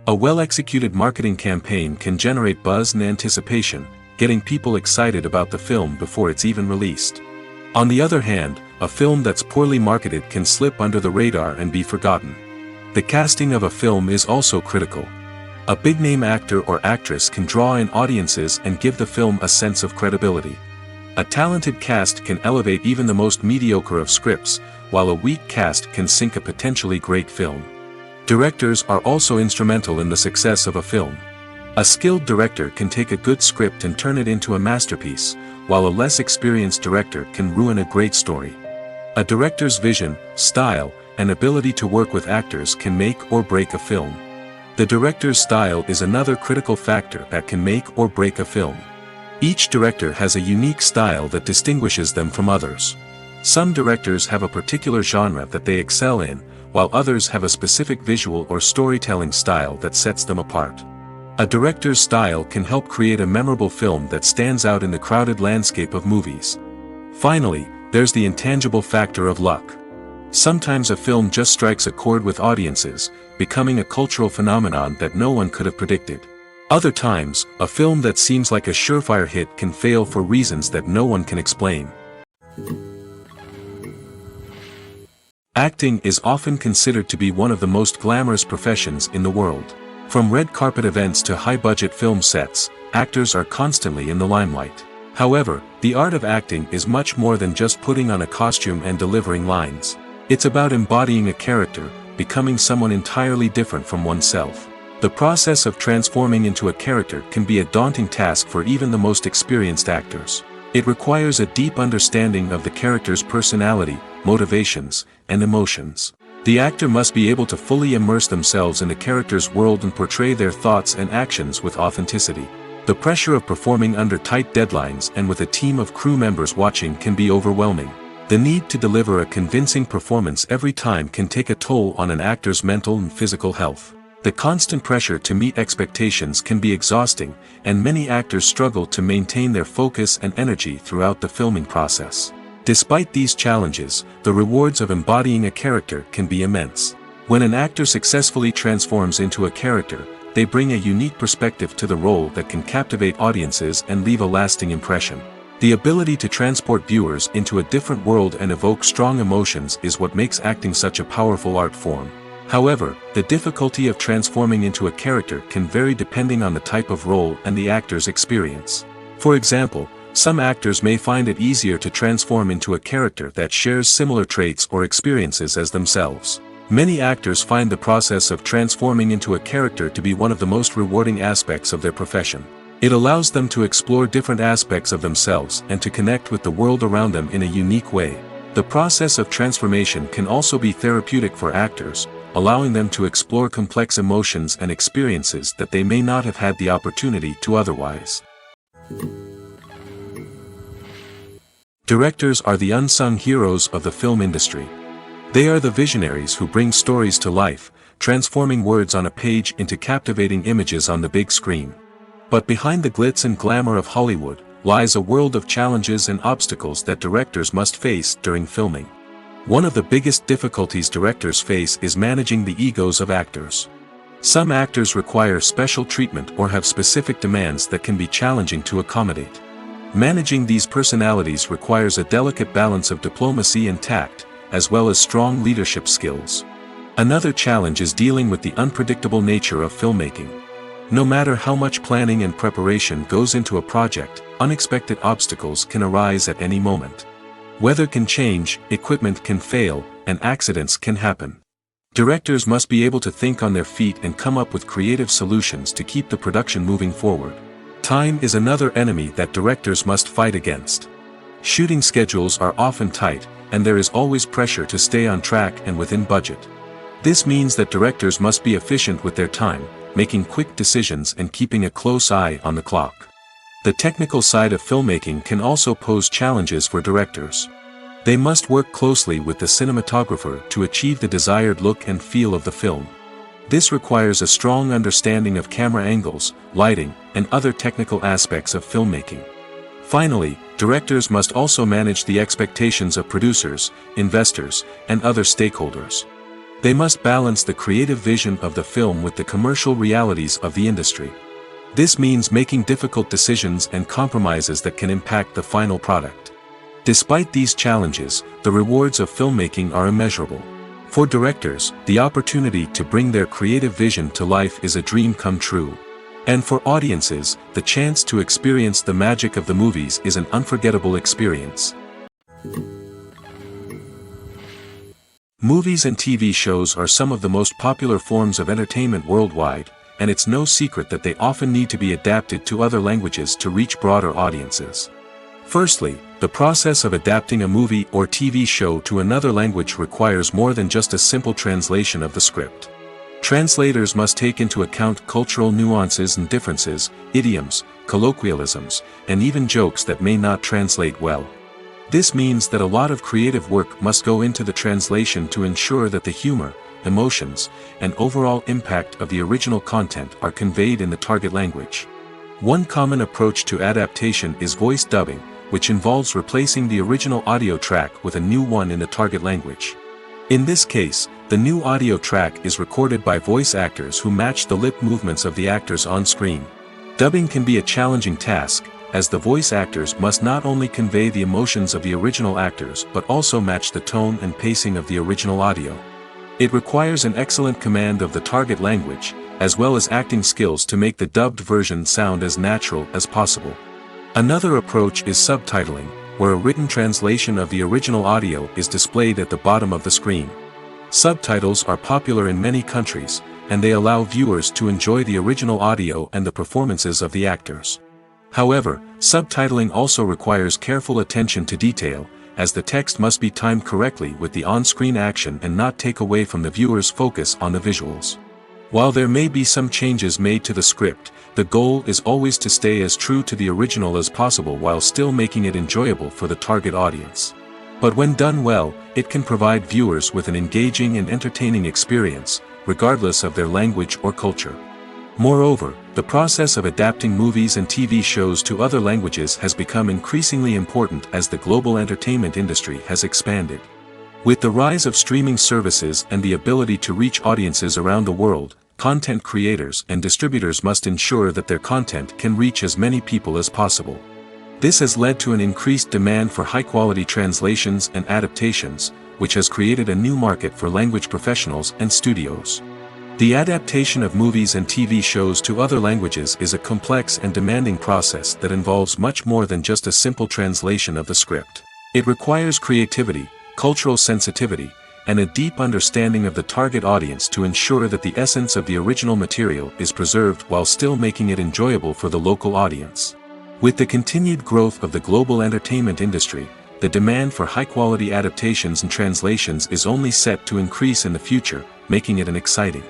S1: A well-executed marketing campaign can generate buzz and anticipation, getting people excited about the film before it's even released. On the other hand, a film that's poorly marketed can slip under the radar and be forgotten. The casting of a film is also critical. A big-name actor or actress can draw in audiences and give the film a sense of credibility. A talented cast can elevate even the most mediocre of scripts, while a weak cast can sink a potentially great film. Directors are also instrumental in the success of a film. A skilled director can take a good script and turn it into a masterpiece, while a less experienced director can ruin a great story. A director's vision, style, and ability to work with actors can make or break a film. The director's style is another critical factor that can make or break a film. Each director has a unique style that distinguishes them from others. Some directors have a particular genre that they excel in, while others have a specific visual or storytelling style that sets them apart. A director's style can help create a memorable film that stands out in the crowded landscape of movies. Finally, there's the intangible factor of luck. Sometimes a film just strikes a chord with audiences, becoming a cultural phenomenon that no one could have predicted. Other times, a film that seems like a surefire hit can fail for reasons that no one can explain. Acting is often considered to be one of the most glamorous professions in the world. From red carpet events to high-budget film sets, actors are constantly in the limelight. However, the art of acting is much more than just putting on a costume and delivering lines. It's about embodying a character, becoming someone entirely different from oneself. The process of transforming into a character can be a daunting task for even the most experienced actors. It requires a deep understanding of the character's personality, motivations, and emotions. The actor must be able to fully immerse themselves in the character's world and portray their thoughts and actions with authenticity. The pressure of performing under tight deadlines and with a team of crew members watching can be overwhelming. The need to deliver a convincing performance every time can take a toll on an actor's mental and physical health. The constant pressure to meet expectations can be exhausting, and many actors struggle to maintain their focus and energy throughout the filming process. Despite these challenges, the rewards of embodying a character can be immense. When an actor successfully transforms into a character, they bring a unique perspective to the role that can captivate audiences and leave a lasting impression. The ability to transport viewers into a different world and evoke strong emotions is what makes acting such a powerful art form. However, the difficulty of transforming into a character can vary depending on the type of role and the actor's experience. For example, some actors may find it easier to transform into a character that shares similar traits or experiences as themselves. Many actors find the process of transforming into a character to be one of the most rewarding aspects of their profession. It allows them to explore different aspects of themselves and to connect with the world around them in a unique way. The process of transformation can also be therapeutic for actors, allowing them to explore complex emotions and experiences that they may not have had the opportunity to otherwise. Directors are the unsung heroes of the film industry. They are the visionaries who bring stories to life, transforming words on a page into captivating images on the big screen. But behind the glitz and glamour of Hollywood lies a world of challenges and obstacles that directors must face during filming. One of the biggest difficulties directors face is managing the egos of actors. Some actors require special treatment or have specific demands that can be challenging to accommodate. Managing these personalities requires a delicate balance of diplomacy and tact, as well as strong leadership skills. Another challenge is dealing with the unpredictable nature of filmmaking. No matter how much planning and preparation goes into a project, unexpected obstacles can arise at any moment. Weather can change, equipment can fail, and accidents can happen. Directors must be able to think on their feet and come up with creative solutions to keep the production moving forward. Time is another enemy that directors must fight against. Shooting schedules are often tight, and there is always pressure to stay on track and within budget. This means that directors must be efficient with their time, making quick decisions and keeping a close eye on the clock. The technical side of filmmaking can also pose challenges for directors. They must work closely with the cinematographer to achieve the desired look and feel of the film. This requires a strong understanding of camera angles, lighting, and other technical aspects of filmmaking. Finally, directors must also manage the expectations of producers, investors, and other stakeholders. They must balance the creative vision of the film with the commercial realities of the industry. This means making difficult decisions and compromises that can impact the final product. Despite these challenges, the rewards of filmmaking are immeasurable. For directors, the opportunity to bring their creative vision to life is a dream come true. And for audiences, the chance to experience the magic of the movies is an unforgettable experience. Movies and TV shows are some of the most popular forms of entertainment worldwide, and it's no secret that they often need to be adapted to other languages to reach broader audiences. Firstly, the process of adapting a movie or TV show to another language requires more than just a simple translation of the script. Translators must take into account cultural nuances and differences, idioms, colloquialisms, and even jokes that may not translate well. This means that a lot of creative work must go into the translation to ensure that the humor, emotions, and overall impact of the original content are conveyed in the target language. One common approach to adaptation is voice dubbing, which involves replacing the original audio track with a new one in the target language. In this case, the new audio track is recorded by voice actors who match the lip movements of the actors on screen. Dubbing can be a challenging task, as the voice actors must not only convey the emotions of the original actors but also match the tone and pacing of the original audio. It requires an excellent command of the target language, as well as acting skills to make the dubbed version sound as natural as possible. Another approach is subtitling, where a written translation of the original audio is displayed at the bottom of the screen. Subtitles are popular in many countries, and they allow viewers to enjoy the original audio and the performances of the actors. However, subtitling also requires careful attention to detail, as the text must be timed correctly with the on-screen action and not take away from the viewer's focus on the visuals. While there may be some changes made to the script, the goal is always to stay as true to the original as possible while still making it enjoyable for the target audience. But when done well, it can provide viewers with an engaging and entertaining experience, regardless of their language or culture. Moreover, the process of adapting movies and TV shows to other languages has become increasingly important as the global entertainment industry has expanded. With the rise of streaming services and the ability to reach audiences around the world, content creators and distributors must ensure that their content can reach as many people as possible. This has led to an increased demand for high-quality translations and adaptations, which has created a new market for language professionals and studios. The adaptation of movies and TV shows to other languages is a complex and demanding process that involves much more than just a simple translation of the script. It requires creativity, cultural sensitivity, and a deep understanding of the target audience to ensure that the essence of the original material is preserved while still making it enjoyable for the local audience. With the continued growth of the global entertainment industry, the demand for high-quality adaptations and translations is only set to increase in the future, making it an exciting.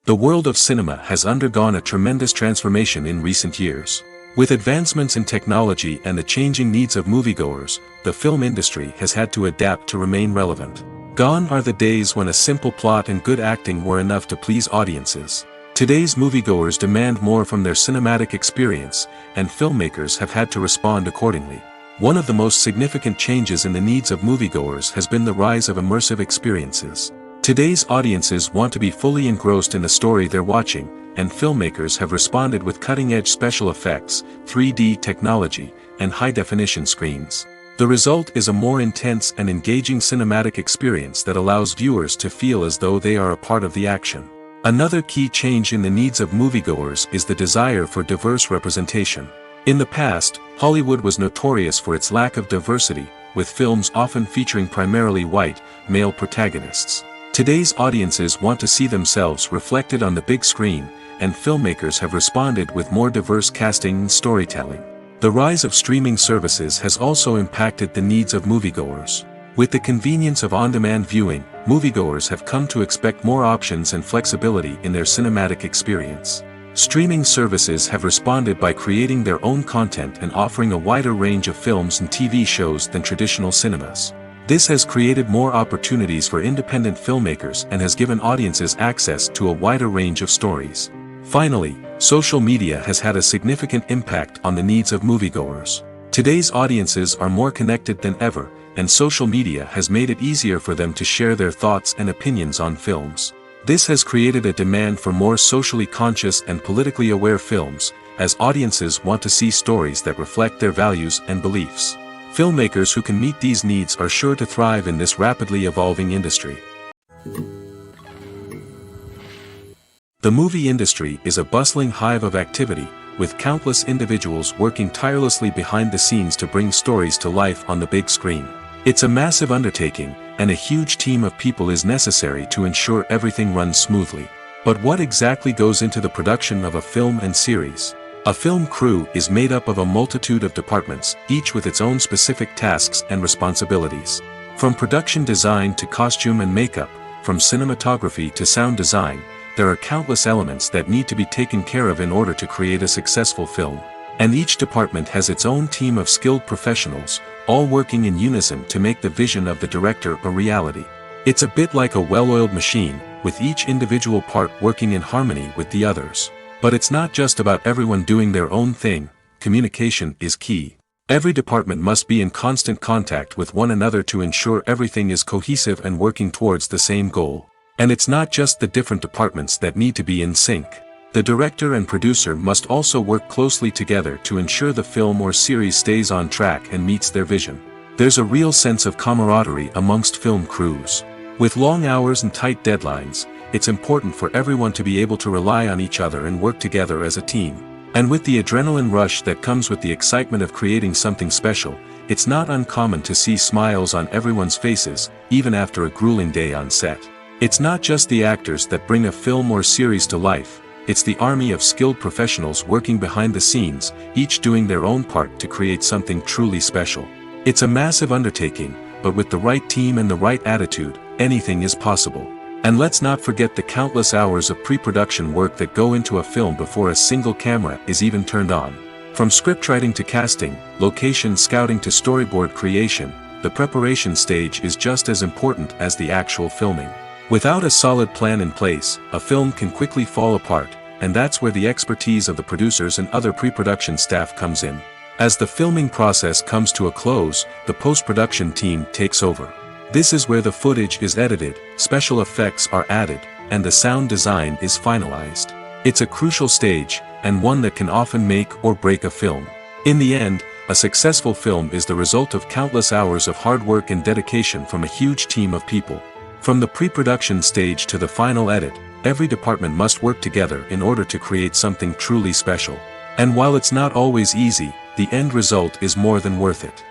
S1: The world of cinema has undergone a tremendous transformation in recent years. With advancements in technology and the changing needs of moviegoers, the film industry has had to adapt to remain relevant. Gone are the days when a simple plot and good acting were enough to please audiences. Today's moviegoers demand more from their cinematic experience, and filmmakers have had to respond accordingly. One of the most significant changes in the needs of moviegoers has been the rise of immersive experiences. Today's audiences want to be fully engrossed in the story they're watching, and filmmakers have responded with cutting-edge special effects, 3D technology, and high-definition screens. The result is a more intense and engaging cinematic experience that allows viewers to feel as though they are a part of the action. Another key change in the needs of moviegoers is the desire for diverse representation. In the past, Hollywood was notorious for its lack of diversity, with films often featuring primarily white, male protagonists. Today's audiences want to see themselves reflected on the big screen, and filmmakers have responded with more diverse casting and storytelling. The rise of streaming services has also impacted the needs of moviegoers. With the convenience of on-demand viewing, moviegoers have come to expect more options and flexibility in their cinematic experience. Streaming services have responded by creating their own content and offering a wider range of films and TV shows than traditional cinemas. This has created more opportunities for independent filmmakers and has given audiences access to a wider range of stories. Finally, social media has had a significant impact on the needs of moviegoers. Today's audiences are more connected than ever, and social media has made it easier for them to share their thoughts and opinions on films. This has created a demand for more socially conscious and politically aware films, as audiences want to see stories that reflect their values and beliefs. Filmmakers who can meet these needs are sure to thrive in this rapidly evolving industry. The movie industry is a bustling hive of activity, with countless individuals working tirelessly behind the scenes to bring stories to life on the big screen. It's a massive undertaking, and a huge team of people is necessary to ensure everything runs smoothly. But what exactly goes into the production of a film and series? A film crew is made up of a multitude of departments, each with its own specific tasks and responsibilities. From production design to costume and makeup, from cinematography to sound design, there are countless elements that need to be taken care of in order to create a successful film. And each department has its own team of skilled professionals, all working in unison to make the vision of the director a reality. It's a bit like a well-oiled machine, with each individual part working in harmony with the others. But it's not just about everyone doing their own thing. Communication is key. Every department must be in constant contact with one another to ensure everything is cohesive and working towards the same goal. And it's not just the different departments that need to be in sync. The director and producer must also work closely together to ensure the film or series stays on track and meets their vision. There's a real sense of camaraderie amongst film crews. With long hours and tight deadlines, it's important for everyone to be able to rely on each other and work together as a team. And with the adrenaline rush that comes with the excitement of creating something special, it's not uncommon to see smiles on everyone's faces, even after a grueling day on set. It's not just the actors that bring a film or series to life. It's the army of skilled professionals working behind the scenes, each doing their own part to create something truly special. It's a massive undertaking, but with the right team and the right attitude, anything is possible. And let's not forget the countless hours of pre-production work that go into a film before a single camera is even turned on. From scriptwriting to casting, location scouting to storyboard creation, the preparation stage is just as important as the actual filming. Without a solid plan in place, a film can quickly fall apart, and that's where the expertise of the producers and other pre-production staff comes in. As the filming process comes to a close, the post-production team takes over. This is where the footage is edited, special effects are added, and the sound design is finalized. It's a crucial stage, and one that can often make or break a film. In the end, a successful film is the result of countless hours of hard work and dedication from a huge team of people. From the pre-production stage to the final edit, every department must work together in order to create something truly special. And while it's not always easy, the end result is more than worth it.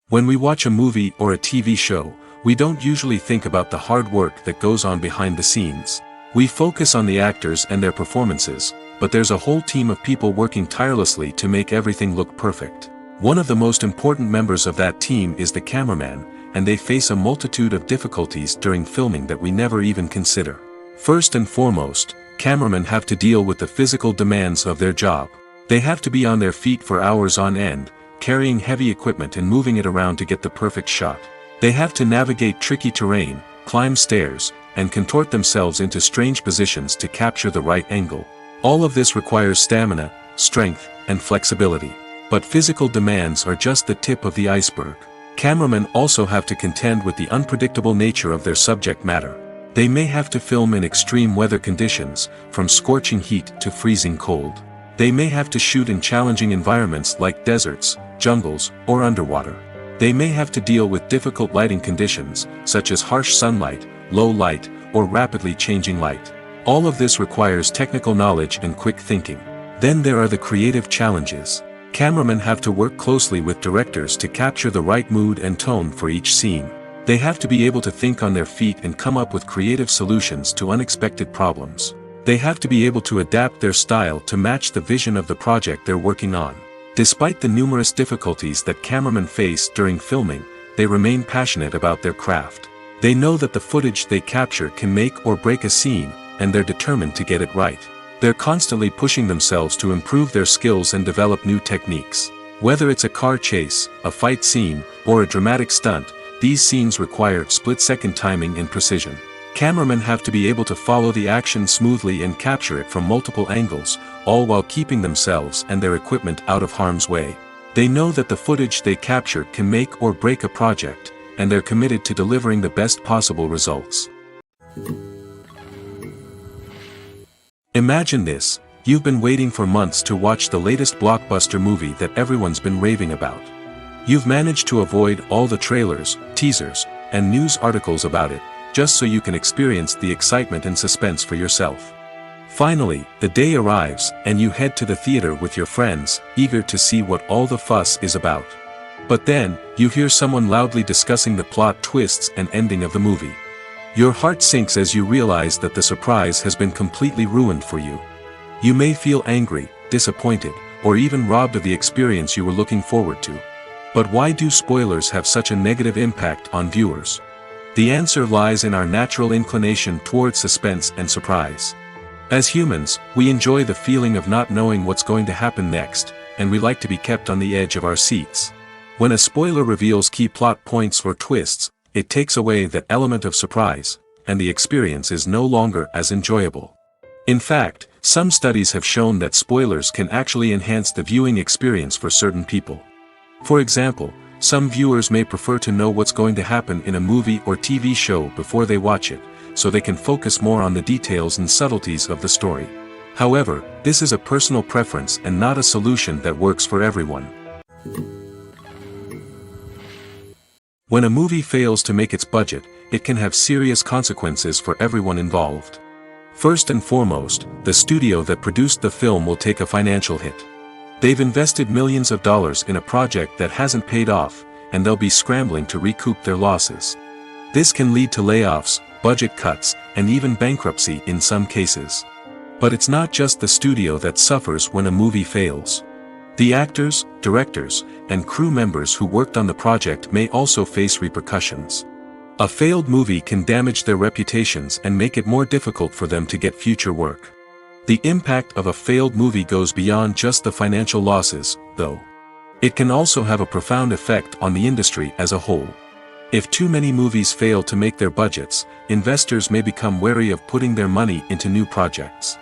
S1: When we watch a movie or a TV show, we don't usually think about the hard work that goes on behind the scenes. We focus on the actors and their performances, but there's a whole team of people working tirelessly to make everything look perfect. One of the most important members of that team is the cameraman, and they face a multitude of difficulties during filming that we never even consider. First and foremost, cameramen have to deal with the physical demands of their job. They have to be on their feet for hours on end, carrying heavy equipment and moving it around to get the perfect shot. They have to navigate tricky terrain, climb stairs, and contort themselves into strange positions to capture the right angle. All of this requires stamina, strength, and flexibility. But physical demands are just the tip of the iceberg. Cameramen also have to contend with the unpredictable nature of their subject matter. They may have to film in extreme weather conditions, from scorching heat to freezing cold. They may have to shoot in challenging environments like deserts, jungles, or underwater. They may have to deal with difficult lighting conditions, such as harsh sunlight, low light, or rapidly changing light. All of this requires technical knowledge and quick thinking. Then there are the creative challenges. Cameramen have to work closely with directors to capture the right mood and tone for each scene. They have to be able to think on their feet and come up with creative solutions to unexpected problems. They have to be able to adapt their style to match the vision of the project they're working on. Despite the numerous difficulties that cameramen face during filming, they remain passionate about their craft. They know that the footage they capture can make or break a scene, and they're determined to get it right. They're constantly pushing themselves to improve their skills and develop new techniques. Whether it's a car chase, a fight scene, or a dramatic stunt, these scenes require split-second timing and precision. Cameramen have to be able to follow the action smoothly and capture it from multiple angles, all while keeping themselves and their equipment out of harm's way. They know that the footage they capture can make or break a project, and they're committed to delivering the best possible results. Imagine this: you've been waiting for months to watch the latest blockbuster movie that everyone's been raving about. You've managed to avoid all the trailers, teasers, and news articles about it, just so you can experience the excitement and suspense for yourself. Finally, the day arrives, and you head to the theater with your friends, eager to see what all the fuss is about. But then, you hear someone loudly discussing the plot twists and ending of the movie. Your heart sinks as you realize that the surprise has been completely ruined for you. You may feel angry, disappointed, or even robbed of the experience you were looking forward to. But why do spoilers have such a negative impact on viewers? The answer lies in our natural inclination toward suspense and surprise. As humans, we enjoy the feeling of not knowing what's going to happen next, and we like to be kept on the edge of our seats. When a spoiler reveals key plot points or twists, it takes away that element of surprise, and the experience is no longer as enjoyable. In fact, some studies have shown that spoilers can actually enhance the viewing experience for certain people. For example, some viewers may prefer to know what's going to happen in a movie or TV show before they watch it, so they can focus more on the details and subtleties of the story. However, this is a personal preference and not a solution that works for everyone. When a movie fails to make its budget, it can have serious consequences for everyone involved. First and foremost, the studio that produced the film will take a financial hit. They've invested millions of dollars in a project that hasn't paid off, and they'll be scrambling to recoup their losses. This can lead to layoffs, budget cuts, and even bankruptcy in some cases. But it's not just the studio that suffers when a movie fails. The actors, directors, and crew members who worked on the project may also face repercussions. A failed movie can damage their reputations and make it more difficult for them to get future work. The impact of a failed movie goes beyond just the financial losses, though. It can also have a profound effect on the industry as a whole. If too many movies fail to make their budgets, investors may become wary of putting their money into new projects.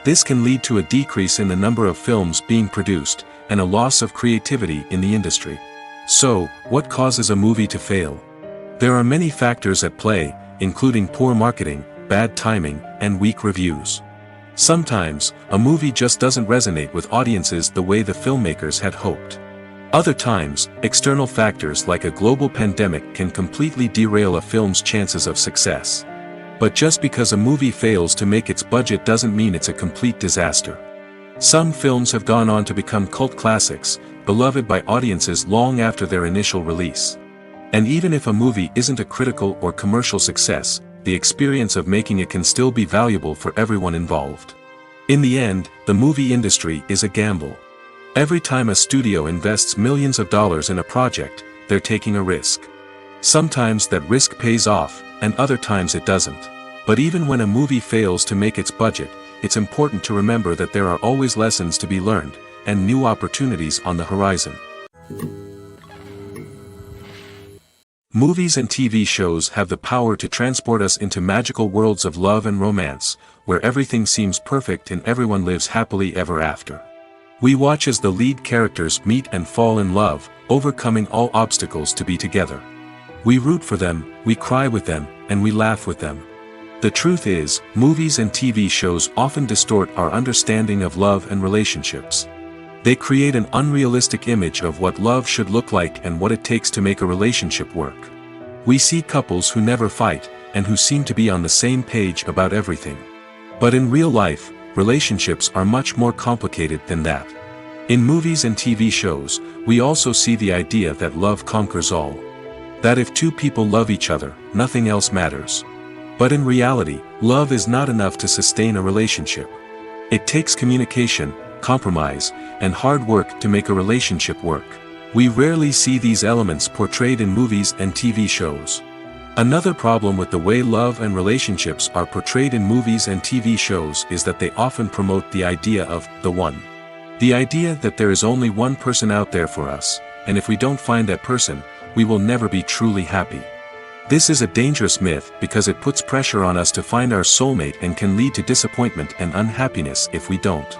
S1: This can lead to a decrease in the number of films being produced, and a loss of creativity in the industry. So, what causes a movie to fail? There are many factors at play, including poor marketing, bad timing, and weak reviews. Sometimes, a movie just doesn't resonate with audiences the way the filmmakers had hoped. Other times, external factors like a global pandemic can completely derail a film's chances of success. But just because a movie fails to make its budget doesn't mean it's a complete disaster. Some films have gone on to become cult classics, beloved by audiences long after their initial release. And even if a movie isn't a critical or commercial success, the experience of making it can still be valuable for everyone involved. In the end, the movie industry is a gamble. Every time a studio invests millions of dollars in a project, they're taking a risk. Sometimes that risk pays off, and other times it doesn't. But even when a movie fails to make its budget, it's important to remember that there are always lessons to be learned, and new opportunities on the horizon. Movies and TV shows have the power to transport us into magical worlds of love and romance, where everything seems perfect and everyone lives happily ever after. We watch as the lead characters meet and fall in love, overcoming all obstacles to be together. We root for them, we cry with them, and we laugh with them. The truth is, movies and TV shows often distort our understanding of love and relationships. They create an unrealistic image of what love should look like and what it takes to make a relationship work. We see couples who never fight, and who seem to be on the same page about everything. But in real life, relationships are much more complicated than that. In movies and TV shows, we also see the idea that love conquers all. That if two people love each other, nothing else matters. But in reality, love is not enough to sustain a relationship. It takes communication, compromise, and hard work to make a relationship work. We rarely see these elements portrayed in movies and TV shows. Another problem with the way love and relationships are portrayed in movies and TV shows is that they often promote the idea of the one. The idea that there is only one person out there for us, and if we don't find that person, we will never be truly happy. This is a dangerous myth because it puts pressure on us to find our soulmate and can lead to disappointment and unhappiness if we don't.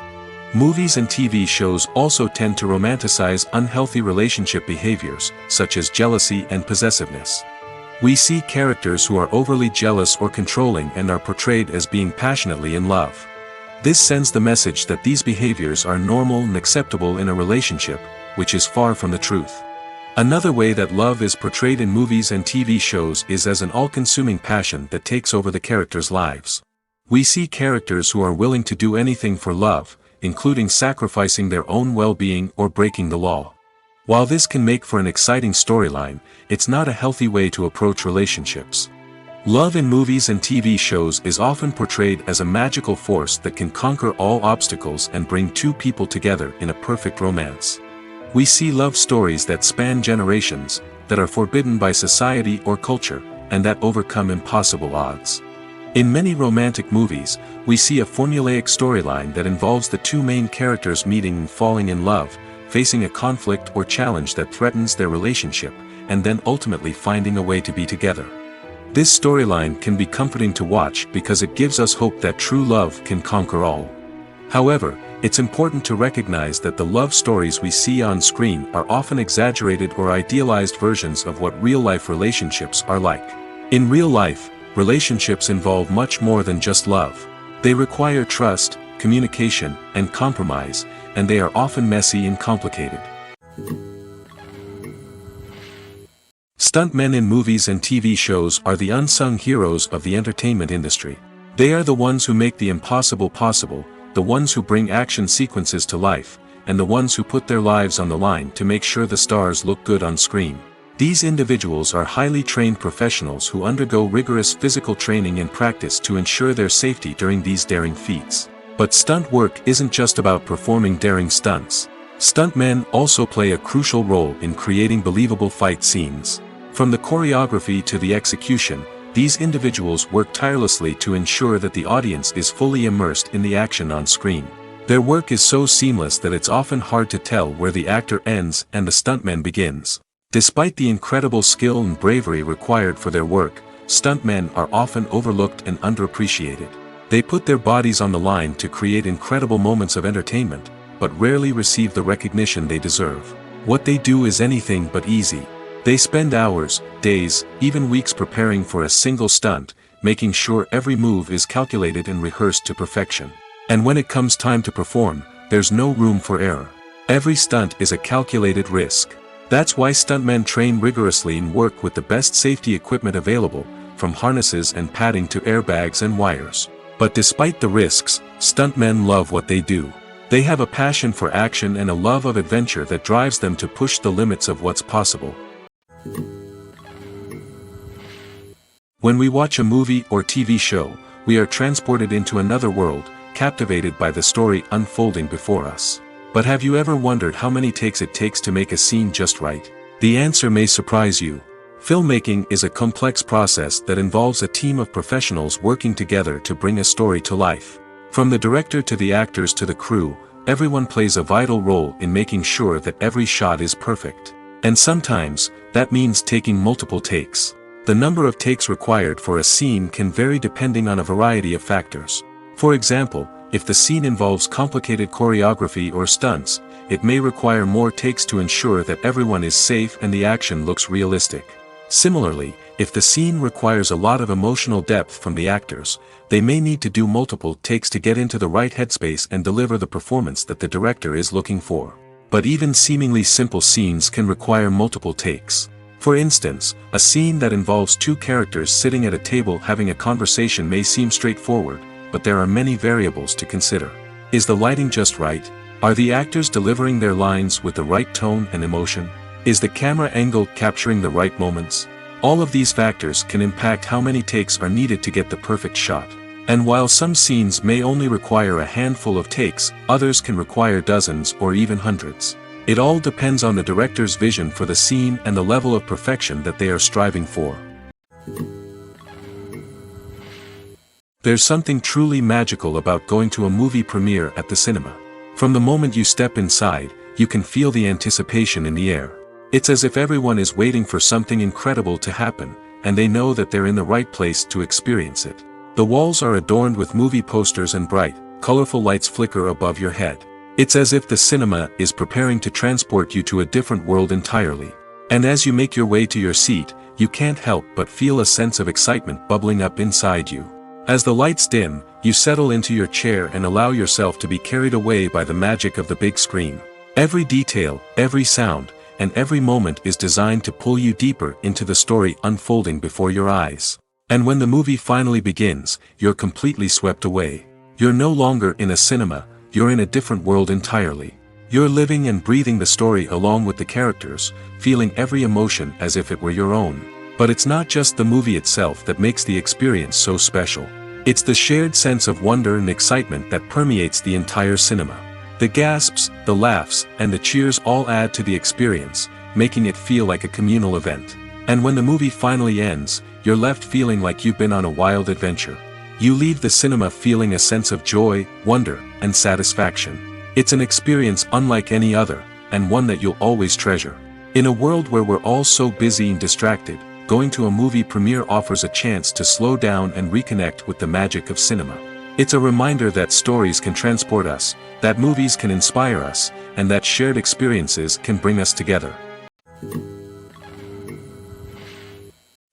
S1: Movies and TV shows also tend to romanticize unhealthy relationship behaviors, such as jealousy and possessiveness. We see characters who are overly jealous or controlling and are portrayed as being passionately in love. This sends the message that these behaviors are normal and acceptable in a relationship, which is far from the truth. Another way that love is portrayed in movies and TV shows is as an all-consuming passion that takes over the characters' lives. We see characters who are willing to do anything for love, including sacrificing their own well-being or breaking the law. While this can make for an exciting storyline, it's not a healthy way to approach relationships. Love in movies and TV shows is often portrayed as a magical force that can conquer all obstacles and bring two people together in a perfect romance. We see love stories that span generations, that are forbidden by society or culture, and that overcome impossible odds. In many romantic movies, we see a formulaic storyline that involves the two main characters meeting and falling in love, facing a conflict or challenge that threatens their relationship, and then ultimately finding a way to be together. This storyline can be comforting to watch because it gives us hope that true love can conquer all. However, it's important to recognize that the love stories we see on screen are often exaggerated or idealized versions of what real-life relationships are like. In real life, relationships involve much more than just love. They require trust, communication, and compromise, and they are often messy and complicated. Stuntmen in movies and TV shows are the unsung heroes of the entertainment industry. They are the ones who make the impossible possible, the ones who bring action sequences to life, and the ones who put their lives on the line to make sure the stars look good on screen. These individuals are highly trained professionals who undergo rigorous physical training and practice to ensure their safety during these daring feats. But stunt work isn't just about performing daring stunts. Stuntmen also play a crucial role in creating believable fight scenes. From the choreography to the execution, these individuals work tirelessly to ensure that the audience is fully immersed in the action on screen. Their work is so seamless that it's often hard to tell where the actor ends and the stuntman begins. Despite the incredible skill and bravery required for their work, stuntmen are often overlooked and underappreciated. They put their bodies on the line to create incredible moments of entertainment, but rarely receive the recognition they deserve. What they do is anything but easy. They spend hours, days, even weeks preparing for a single stunt, making sure every move is calculated and rehearsed to perfection. And when it comes time to perform, there's no room for error. Every stunt is a calculated risk. That's why stuntmen train rigorously and work with the best safety equipment available, from harnesses and padding to airbags and wires. But despite the risks, stuntmen love what they do. They have a passion for action and a love of adventure that drives them to push the limits of what's possible. When we watch a movie or TV show, we are transported into another world, captivated by the story unfolding before us. But have you ever wondered how many takes it takes to make a scene just right? The answer may surprise you. Filmmaking is a complex process that involves a team of professionals working together to bring a story to life. From the director to the actors to the crew, everyone plays a vital role in making sure that every shot is perfect. And sometimes, that means taking multiple takes. The number of takes required for a scene can vary depending on a variety of factors. For example, if the scene involves complicated choreography or stunts, it may require more takes to ensure that everyone is safe and the action looks realistic. Similarly, if the scene requires a lot of emotional depth from the actors, they may need to do multiple takes to get into the right headspace and deliver the performance that the director is looking for. But even seemingly simple scenes can require multiple takes. For instance, a scene that involves two characters sitting at a table having a conversation may seem straightforward, but there are many variables to consider. Is the lighting just right? Are the actors delivering their lines with the right tone and emotion? Is the camera angle capturing the right moments? All of these factors can impact how many takes are needed to get the perfect shot. And while some scenes may only require a handful of takes, others can require dozens or even hundreds. It all depends on the director's vision for the scene and the level of perfection that they are striving for. There's something truly magical about going to a movie premiere at the cinema. From the moment you step inside, you can feel the anticipation in the air. It's as if everyone is waiting for something incredible to happen, and they know that they're in the right place to experience it. The walls are adorned with movie posters and bright, colorful lights flicker above your head. It's as if the cinema is preparing to transport you to a different world entirely. And as you make your way to your seat, you can't help but feel a sense of excitement bubbling up inside you. As the lights dim, you settle into your chair and allow yourself to be carried away by the magic of the big screen. Every detail, every sound, and every moment is designed to pull you deeper into the story unfolding before your eyes. And when the movie finally begins, you're completely swept away. You're no longer in a cinema, you're in a different world entirely. You're living and breathing the story along with the characters, feeling every emotion as if it were your own. But it's not just the movie itself that makes the experience so special. It's the shared sense of wonder and excitement that permeates the entire cinema. The gasps, the laughs, and the cheers all add to the experience, making it feel like a communal event. And when the movie finally ends, you're left feeling like you've been on a wild adventure. You leave the cinema feeling a sense of joy, wonder, and satisfaction. It's an experience unlike any other, and one that you'll always treasure. In a world where we're all so busy and distracted, going to a movie premiere offers a chance to slow down and reconnect with the magic of cinema. It's a reminder that stories can transport us, that movies can inspire us, and that shared experiences can bring us together.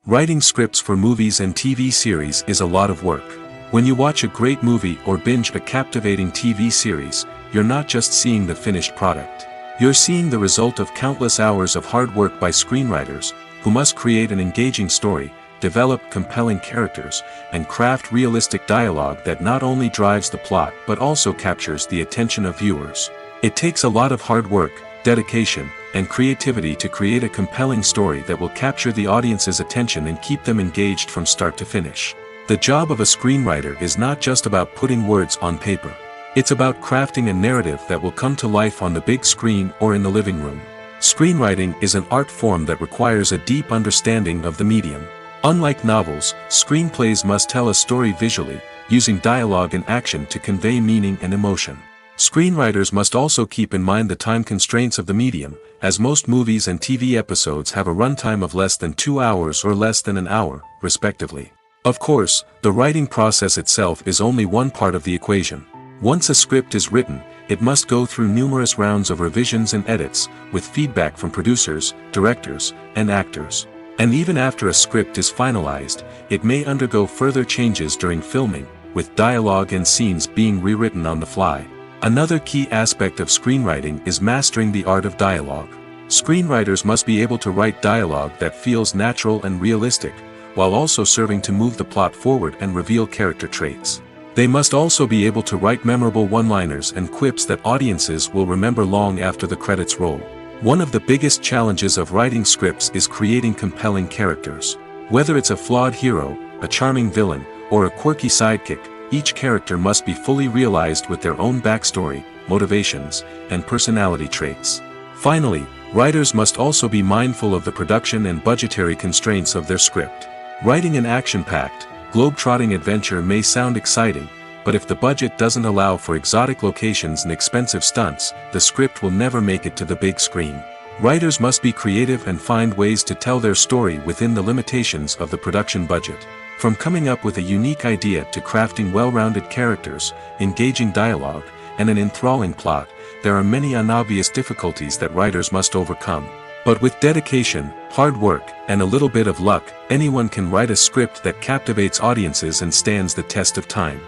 S1: Writing scripts for movies and TV series is a lot of work. When you watch a great movie or binge a captivating TV series, you're not just seeing the finished product. You're seeing the result of countless hours of hard work by screenwriters, who must create an engaging story, develop compelling characters, and craft realistic dialogue that not only drives the plot but also captures the attention of viewers. It takes a lot of hard work, dedication, and creativity to create a compelling story that will capture the audience's attention and keep them engaged from start to finish. The job of a screenwriter is not just about putting words on paper. It's about crafting a narrative that will come to life on the big screen or in the living room. Screenwriting is an art form that requires a deep understanding of the medium. Unlike novels, screenplays must tell a story visually, using dialogue and action to convey meaning and emotion. Screenwriters must also keep in mind the time constraints of the medium, as most movies and TV episodes have a runtime of less than 2 hours or less than an hour, respectively. Of course, the writing process itself is only one part of the equation. Once a script is written, it must go through numerous rounds of revisions and edits, with feedback from producers, directors, and actors. And even after a script is finalized, it may undergo further changes during filming, with dialogue and scenes being rewritten on the fly. Another key aspect of screenwriting is mastering the art of dialogue. Screenwriters must be able to write dialogue that feels natural and realistic, while also serving to move the plot forward and reveal character traits. They must also be able to write memorable one-liners and quips that audiences will remember long after the credits roll. One of the biggest challenges of writing scripts is creating compelling characters. Whether it's a flawed hero, a charming villain, or a quirky sidekick, each character must be fully realized with their own backstory, motivations, and personality traits. Finally, writers must also be mindful of the production and budgetary constraints of their script. Writing an action-packed, globe-trotting adventure may sound exciting, but if the budget doesn't allow for exotic locations and expensive stunts, the script will never make it to the big screen. Writers must be creative and find ways to tell their story within the limitations of the production budget. From coming up with a unique idea to crafting well-rounded characters, engaging dialogue, and an enthralling plot, there are many unobvious difficulties that writers must overcome. But with dedication, hard work, and a little bit of luck, anyone can write a script that captivates audiences and stands the test of time.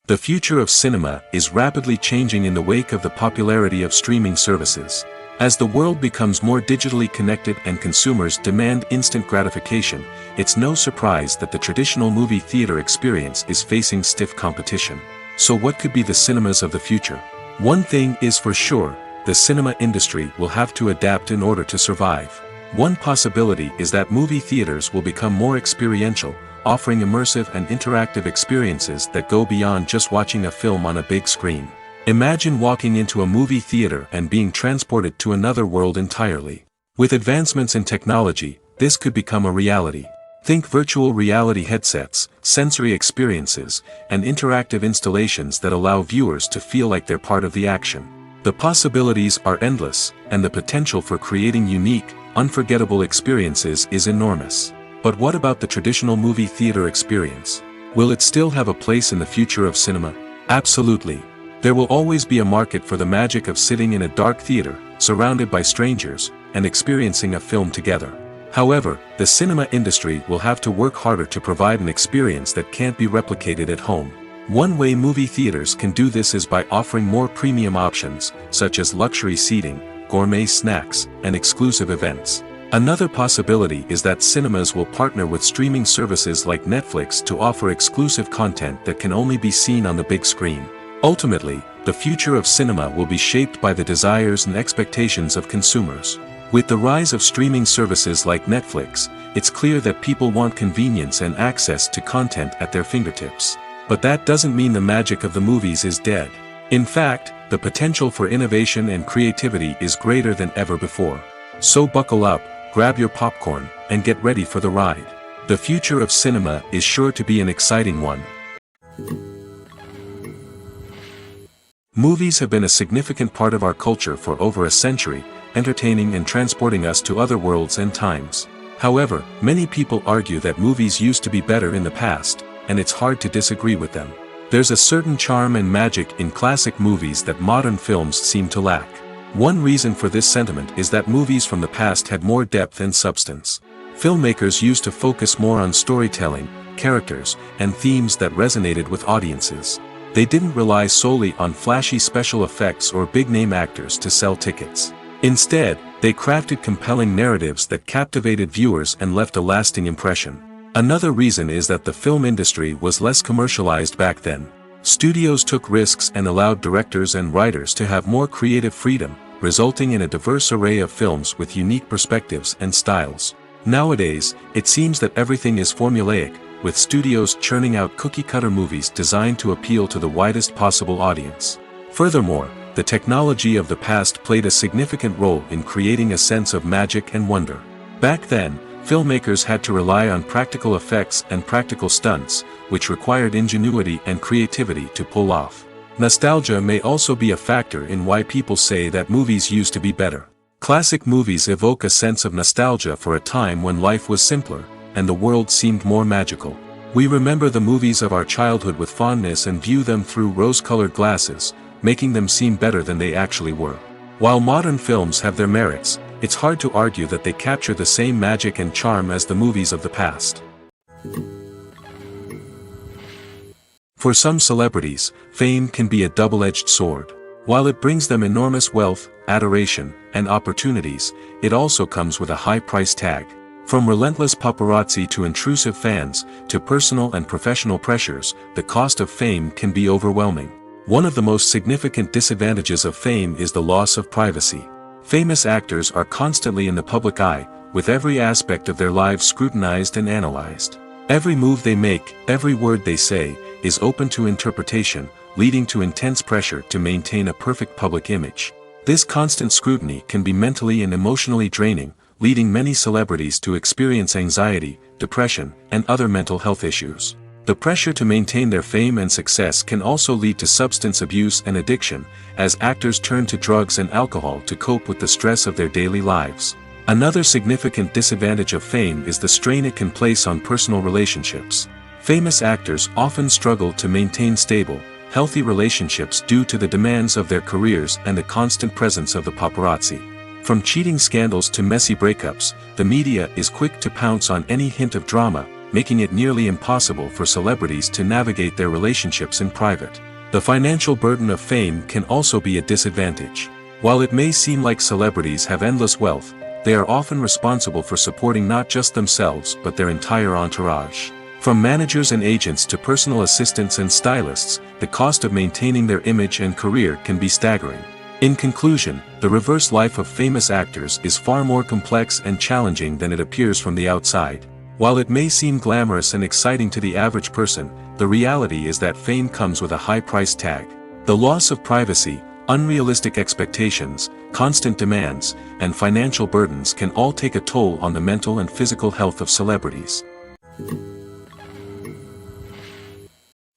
S1: The future of cinema is rapidly changing in the wake of the popularity of streaming services. As the world becomes more digitally connected and consumers demand instant gratification, it's no surprise that the traditional movie theater experience is facing stiff competition. So what could be the cinemas of the future? One thing is for sure, the cinema industry will have to adapt in order to survive. One possibility is that movie theaters will become more experiential, offering immersive and interactive experiences that go beyond just watching a film on a big screen. Imagine walking into a movie theater and being transported to another world entirely. With advancements in technology, this could become a reality. Think virtual reality headsets, sensory experiences, and interactive installations that allow viewers to feel like they're part of the action. The possibilities are endless, and the potential for creating unique, unforgettable experiences is enormous. But what about the traditional movie theater experience? Will it still have a place in the future of cinema? Absolutely. There will always be a market for the magic of sitting in a dark theater, surrounded by strangers, and experiencing a film together. However, the cinema industry will have to work harder to provide an experience that can't be replicated at home. One way movie theaters can do this is by offering more premium options, such as luxury seating, gourmet snacks, and exclusive events. Another possibility is that cinemas will partner with streaming services like Netflix to offer exclusive content that can only be seen on the big screen. Ultimately, the future of cinema will be shaped by the desires and expectations of consumers. With the rise of streaming services like Netflix, it's clear that people want convenience and access to content at their fingertips. But that doesn't mean the magic of the movies is dead. In fact, the potential for innovation and creativity is greater than ever before. So buckle up, grab your popcorn, and get ready for the ride. The future of cinema is sure to be an exciting one. Movies have been a significant part of our culture for over a century, entertaining and transporting us to other worlds and times. However, many people argue that movies used to be better in the past, and it's hard to disagree with them. There's a certain charm and magic in classic movies that modern films seem to lack. One reason for this sentiment is that movies from the past had more depth and substance. Filmmakers used to focus more on storytelling, characters, and themes that resonated with audiences. They didn't rely solely on flashy special effects or big-name actors to sell tickets. Instead, they crafted compelling narratives that captivated viewers and left a lasting impression. Another reason is that the film industry was less commercialized back then. Studios took risks and allowed directors and writers to have more creative freedom, resulting in a diverse array of films with unique perspectives and styles. Nowadays, it seems that everything is formulaic, with studios churning out cookie-cutter movies designed to appeal to the widest possible audience. Furthermore, the technology of the past played a significant role in creating a sense of magic and wonder. Back then, filmmakers had to rely on practical effects and practical stunts, which required ingenuity and creativity to pull off. Nostalgia may also be a factor in why people say that movies used to be better. Classic movies evoke a sense of nostalgia for a time when life was simpler, and the world seemed more magical. We remember the movies of our childhood with fondness and view them through rose-colored glasses, making them seem better than they actually were. While modern films have their merits, it's hard to argue that they capture the same magic and charm as the movies of the past. For some celebrities, fame can be a double-edged sword. While it brings them enormous wealth, adoration, and opportunities, it also comes with a high price tag. From relentless paparazzi to intrusive fans, to personal and professional pressures, the cost of fame can be overwhelming. One of the most significant disadvantages of fame is the loss of privacy. Famous actors are constantly in the public eye, with every aspect of their lives scrutinized and analyzed. Every move they make, every word they say, is open to interpretation, leading to intense pressure to maintain a perfect public image. This constant scrutiny can be mentally and emotionally draining, leading many celebrities to experience anxiety, depression, and other mental health issues. The pressure to maintain their fame and success can also lead to substance abuse and addiction, as actors turn to drugs and alcohol to cope with the stress of their daily lives. Another significant disadvantage of fame is the strain it can place on personal relationships. Famous actors often struggle to maintain stable, healthy relationships due to the demands of their careers and the constant presence of the paparazzi. From cheating scandals to messy breakups, the media is quick to pounce on any hint of drama, making it nearly impossible for celebrities to navigate their relationships in private. The financial burden of fame can also be a disadvantage. While it may seem like celebrities have endless wealth, they are often responsible for supporting not just themselves but their entire entourage. From managers and agents to personal assistants and stylists, the cost of maintaining their image and career can be staggering. In conclusion, the reverse life of famous actors is far more complex and challenging than it appears from the outside. While it may seem glamorous and exciting to the average person, the reality is that fame comes with a high price tag. The loss of privacy, unrealistic expectations, constant demands, and financial burdens can all take a toll on the mental and physical health of celebrities.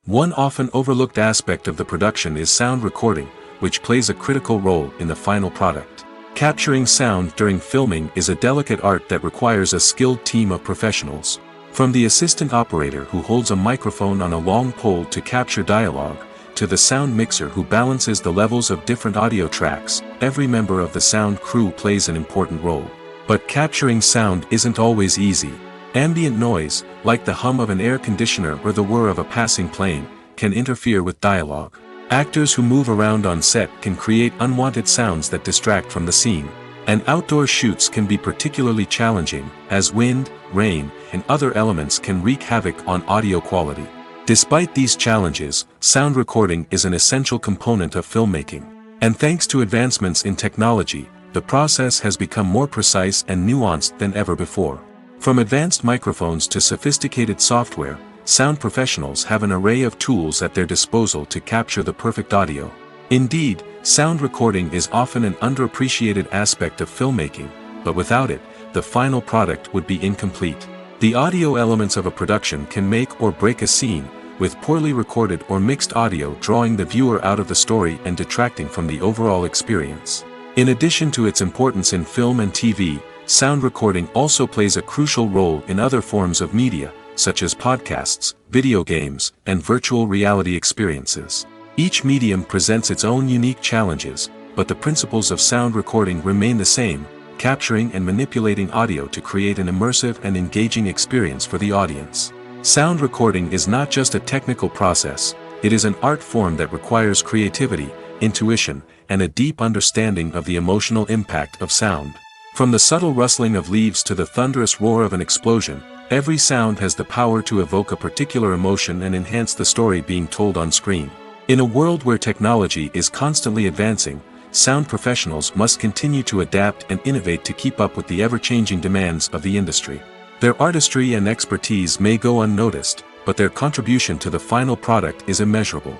S1: One often overlooked aspect of the production is sound recording, which plays a critical role in the final product. Capturing sound during filming is a delicate art that requires a skilled team of professionals. From the assistant operator who holds a microphone on a long pole to capture dialogue, to the sound mixer who balances the levels of different audio tracks, every member of the sound crew plays an important role. But capturing sound isn't always easy. Ambient noise, like the hum of an air conditioner or the whir of a passing plane, can interfere with dialogue. Actors who move around on set can create unwanted sounds that distract from the scene. And outdoor shoots can be particularly challenging, as wind, rain, and other elements can wreak havoc on audio quality. Despite these challenges, sound recording is an essential component of filmmaking. And thanks to advancements in technology, the process has become more precise and nuanced than ever before. From advanced microphones to sophisticated software, sound professionals have an array of tools at their disposal to capture the perfect audio. Indeed, sound recording is often an underappreciated aspect of filmmaking, but without it, the final product would be incomplete. The audio elements of a production can make or break a scene, with poorly recorded or mixed audio drawing the viewer out of the story and detracting from the overall experience. In addition to its importance in film and TV, sound recording also plays a crucial role in other forms of media, such as podcasts, video games, and virtual reality experiences. Each medium presents its own unique challenges, but the principles of sound recording remain the same, capturing and manipulating audio to create an immersive and engaging experience for the audience. Sound recording is not just a technical process, it is an art form that requires creativity, intuition, and a deep understanding of the emotional impact of sound. From the subtle rustling of leaves to the thunderous roar of an explosion, every sound has the power to evoke a particular emotion and enhance the story being told on screen. In a world where technology is constantly advancing, sound professionals must continue to adapt and innovate to keep up with the ever-changing demands of the industry. Their artistry and expertise may go unnoticed, but their contribution to the final product is immeasurable.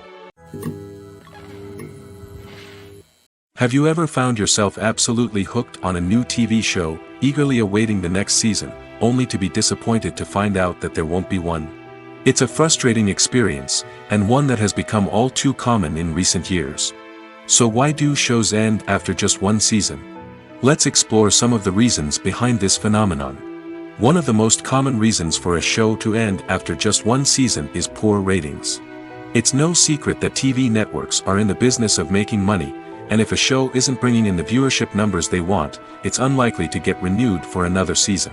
S1: Have you ever found yourself absolutely hooked on a new TV show, eagerly awaiting the next season, only to be disappointed to find out that there won't be one? It's a frustrating experience, and one that has become all too common in recent years. So why do shows end after just one season? Let's explore some of the reasons behind this phenomenon. One of the most common reasons for a show to end after just one season is poor ratings. It's no secret that TV networks are in the business of making money, and if a show isn't bringing in the viewership numbers they want, it's unlikely to get renewed for another season.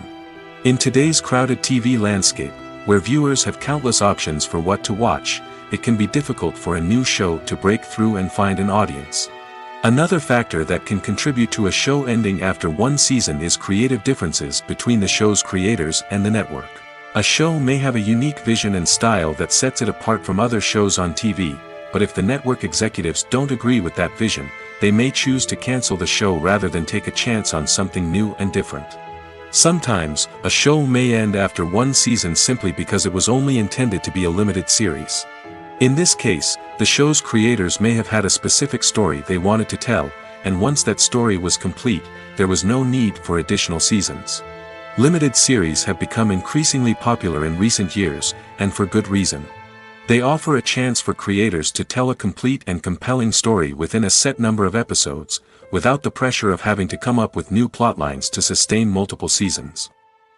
S1: In today's crowded TV landscape, where viewers have countless options for what to watch, it can be difficult for a new show to break through and find an audience. Another factor that can contribute to a show ending after one season is creative differences between the show's creators and the network. A show may have a unique vision and style that sets it apart from other shows on TV, but if the network executives don't agree with that vision, they may choose to cancel the show rather than take a chance on something new and different. Sometimes, a show may end after one season simply because it was only intended to be a limited series. In this case, the show's creators may have had a specific story they wanted to tell, and once that story was complete, there was no need for additional seasons. Limited series have become increasingly popular in recent years, and for good reason. They offer a chance for creators to tell a complete and compelling story within a set number of episodes, without the pressure of having to come up with new plotlines to sustain multiple seasons.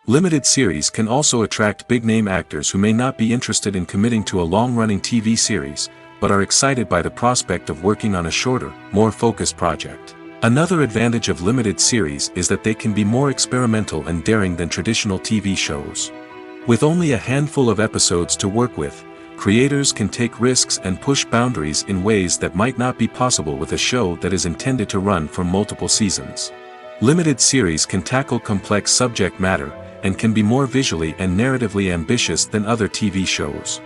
S1: Limited series can also attract big-name actors who may not be interested in committing to a long-running TV series, but are excited by the prospect of working on a shorter, more focused project. Another advantage of limited series is that they can be more experimental and daring than traditional TV shows. With only a handful of episodes to work with, creators can take risks and push boundaries in ways that might not be possible with a show that is intended to run for multiple seasons. Limited series can tackle complex subject matter, and can be more visually and narratively ambitious than other TV shows.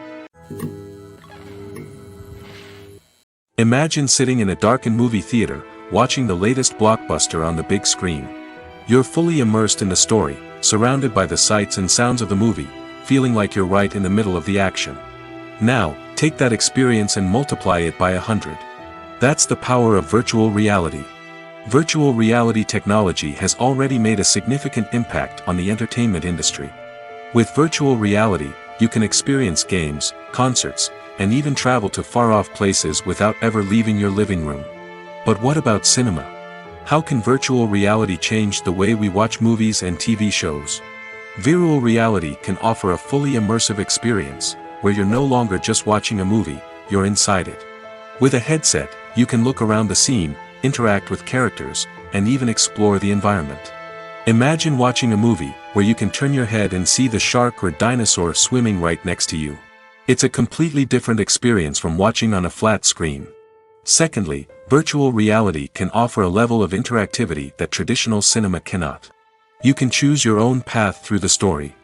S1: Imagine sitting in a darkened movie theater, watching the latest blockbuster on the big screen. You're fully immersed in the story, surrounded by the sights and sounds of the movie, feeling like you're right in the middle of the action. Now, take that experience and multiply it by 100. That's the power of virtual reality. Virtual reality technology has already made a significant impact on the entertainment industry. With virtual reality, you can experience games, concerts, and even travel to far-off places without ever leaving your living room. But what about cinema? How can virtual reality change the way we watch movies and TV shows? Virtual reality can offer a fully immersive experience, where you're no longer just watching a movie, you're inside it. With a headset, you can look around the scene, interact with characters, and even explore the environment. Imagine watching a movie where you can turn your head and see the shark or dinosaur swimming right next to you. It's a completely different experience from watching on a flat screen. Secondly, virtual reality can offer a level of interactivity that traditional cinema cannot. You can choose your own path through the story.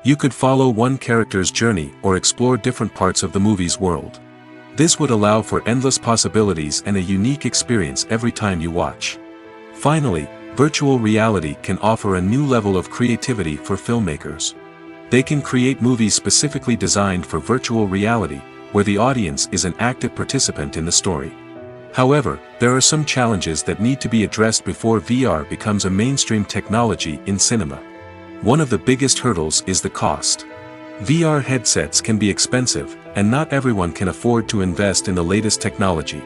S1: You could follow one character's journey or explore different parts of the movie's world. This would allow for endless possibilities and a unique experience every time you watch. Finally, virtual reality can offer a new level of creativity for filmmakers. They can create movies specifically designed for virtual reality, where the audience is an active participant in the story. However, there are some challenges that need to be addressed before VR becomes a mainstream technology in cinema. One of the biggest hurdles is the cost. VR headsets can be expensive, and not everyone can afford to invest in the latest technology.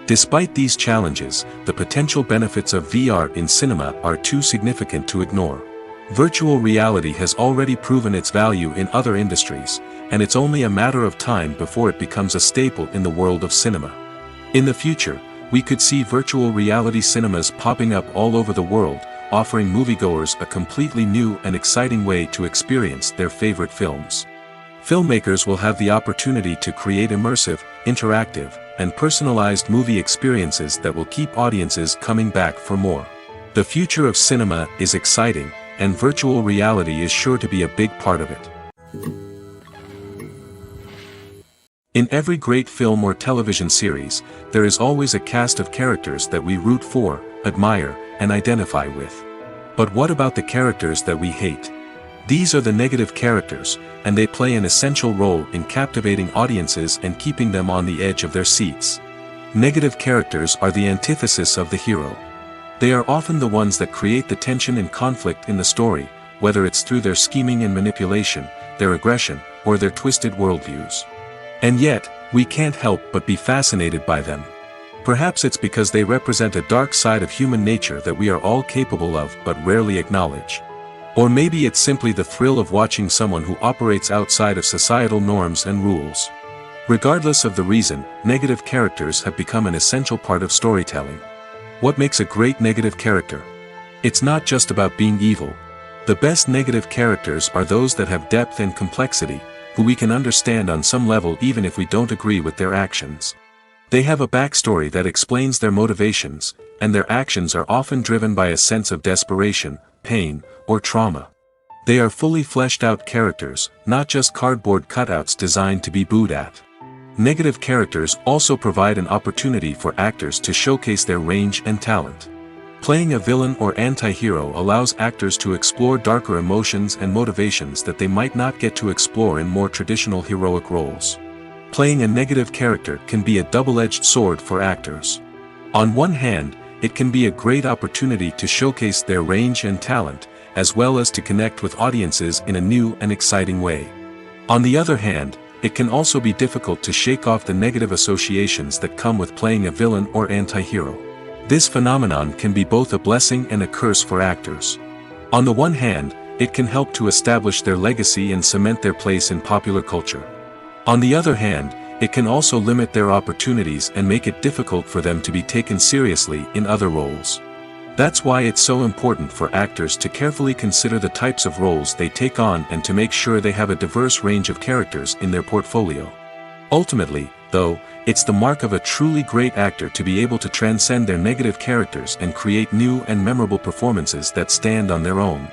S1: Despite these challenges, the potential benefits of VR in cinema are too significant to ignore. Virtual reality has already proven its value in other industries, and it's only a matter of time before it becomes a staple in the world of cinema. In the future, we could see virtual reality cinemas popping up all over the world, offering moviegoers a completely new and exciting way to experience their favorite films. Filmmakers will have the opportunity to create immersive, interactive, and personalized movie experiences that will keep audiences coming back for more. The future of cinema is exciting, and virtual reality is sure to be a big part of it. In every great film or television series, there is always a cast of characters that we root for, admire, and identify with. But what about the characters that we hate? These are the negative characters, and they play an essential role in captivating audiences and keeping them on the edge of their seats. Negative characters are the antithesis of the hero. They are often the ones that create the tension and conflict in the story, whether it's through their scheming and manipulation, their aggression, or their twisted worldviews. And yet, we can't help but be fascinated by them. Perhaps it's because they represent a dark side of human nature that we are all capable of but rarely acknowledge. Or maybe it's simply the thrill of watching someone who operates outside of societal norms and rules. Regardless of the reason, negative characters have become an essential part of storytelling. What makes a great negative character? It's not just about being evil. The best negative characters are those that have depth and complexity, who we can understand on some level even if we don't agree with their actions. They have a backstory that explains their motivations, and their actions are often driven by a sense of desperation, pain, or trauma. They are fully fleshed out characters, not just cardboard cutouts designed to be booed at. Negative characters also provide an opportunity for actors to showcase their range and talent. Playing a villain or anti-hero allows actors to explore darker emotions and motivations that they might not get to explore in more traditional heroic roles. Playing a negative character can be a double-edged sword for actors. On one hand, it can be a great opportunity to showcase their range and talent, as well as to connect with audiences in a new and exciting way. On the other hand, it can also be difficult to shake off the negative associations that come with playing a villain or anti-hero. This phenomenon can be both a blessing and a curse for actors. On the one hand, it can help to establish their legacy and cement their place in popular culture. On the other hand, it can also limit their opportunities and make it difficult for them to be taken seriously in other roles. That's why it's so important for actors to carefully consider the types of roles they take on and to make sure they have a diverse range of characters in their portfolio. Ultimately, though, it's the mark of a truly great actor to be able to transcend their negative characters and create new and memorable performances that stand on their own.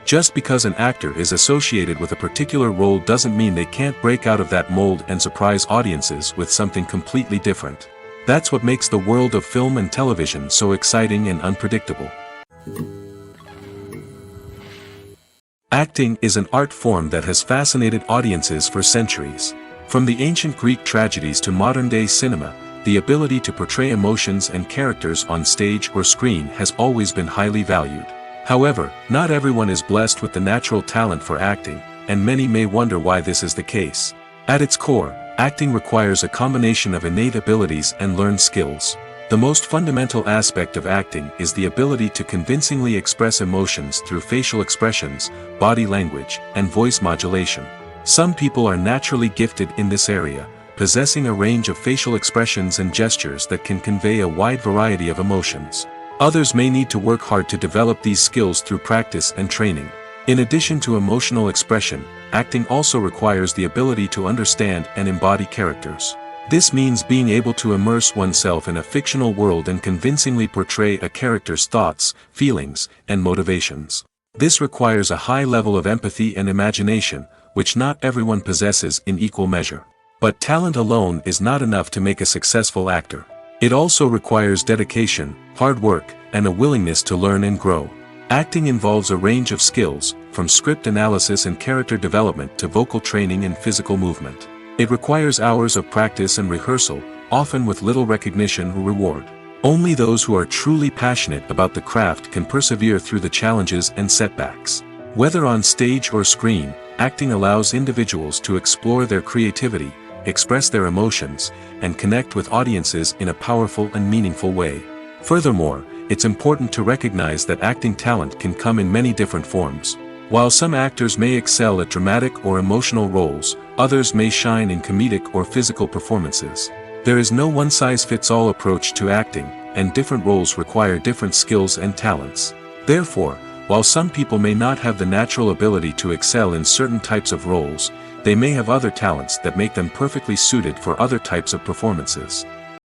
S1: Just because an actor is associated with a particular role doesn't mean they can't break out of that mold and surprise audiences with something completely different. That's what makes the world of film and television so exciting and unpredictable. Acting is an art form that has fascinated audiences for centuries. From the ancient Greek tragedies to modern-day cinema, the ability to portray emotions and characters on stage or screen has always been highly valued. However, not everyone is blessed with the natural talent for acting, and many may wonder why this is the case. At its core, acting requires a combination of innate abilities and learned skills. The most fundamental aspect of acting is the ability to convincingly express emotions through facial expressions, body language, and voice modulation. Some people are naturally gifted in this area, possessing a range of facial expressions and gestures that can convey a wide variety of emotions. Others may need to work hard to develop these skills through practice and training. In addition to emotional expression, acting also requires the ability to understand and embody characters. This means being able to immerse oneself in a fictional world and convincingly portray a character's thoughts, feelings, and motivations. This requires a high level of empathy and imagination, which not everyone possesses in equal measure. But talent alone is not enough to make a successful actor. It also requires dedication, hard work, and a willingness to learn and grow. Acting involves a range of skills, from script analysis and character development to vocal training and physical movement. It requires hours of practice and rehearsal, often with little recognition or reward. Only those who are truly passionate about the craft can persevere through the challenges and setbacks. Whether on stage or screen, acting allows individuals to explore their creativity, express their emotions, and connect with audiences in a powerful and meaningful way. Furthermore, it's important to recognize that acting talent can come in many different forms. While some actors may excel at dramatic or emotional roles, others may shine in comedic or physical performances. There is no one-size-fits-all approach to acting, and different roles require different skills and talents. Therefore, while some people may not have the natural ability to excel in certain types of roles, they may have other talents that make them perfectly suited for other types of performances.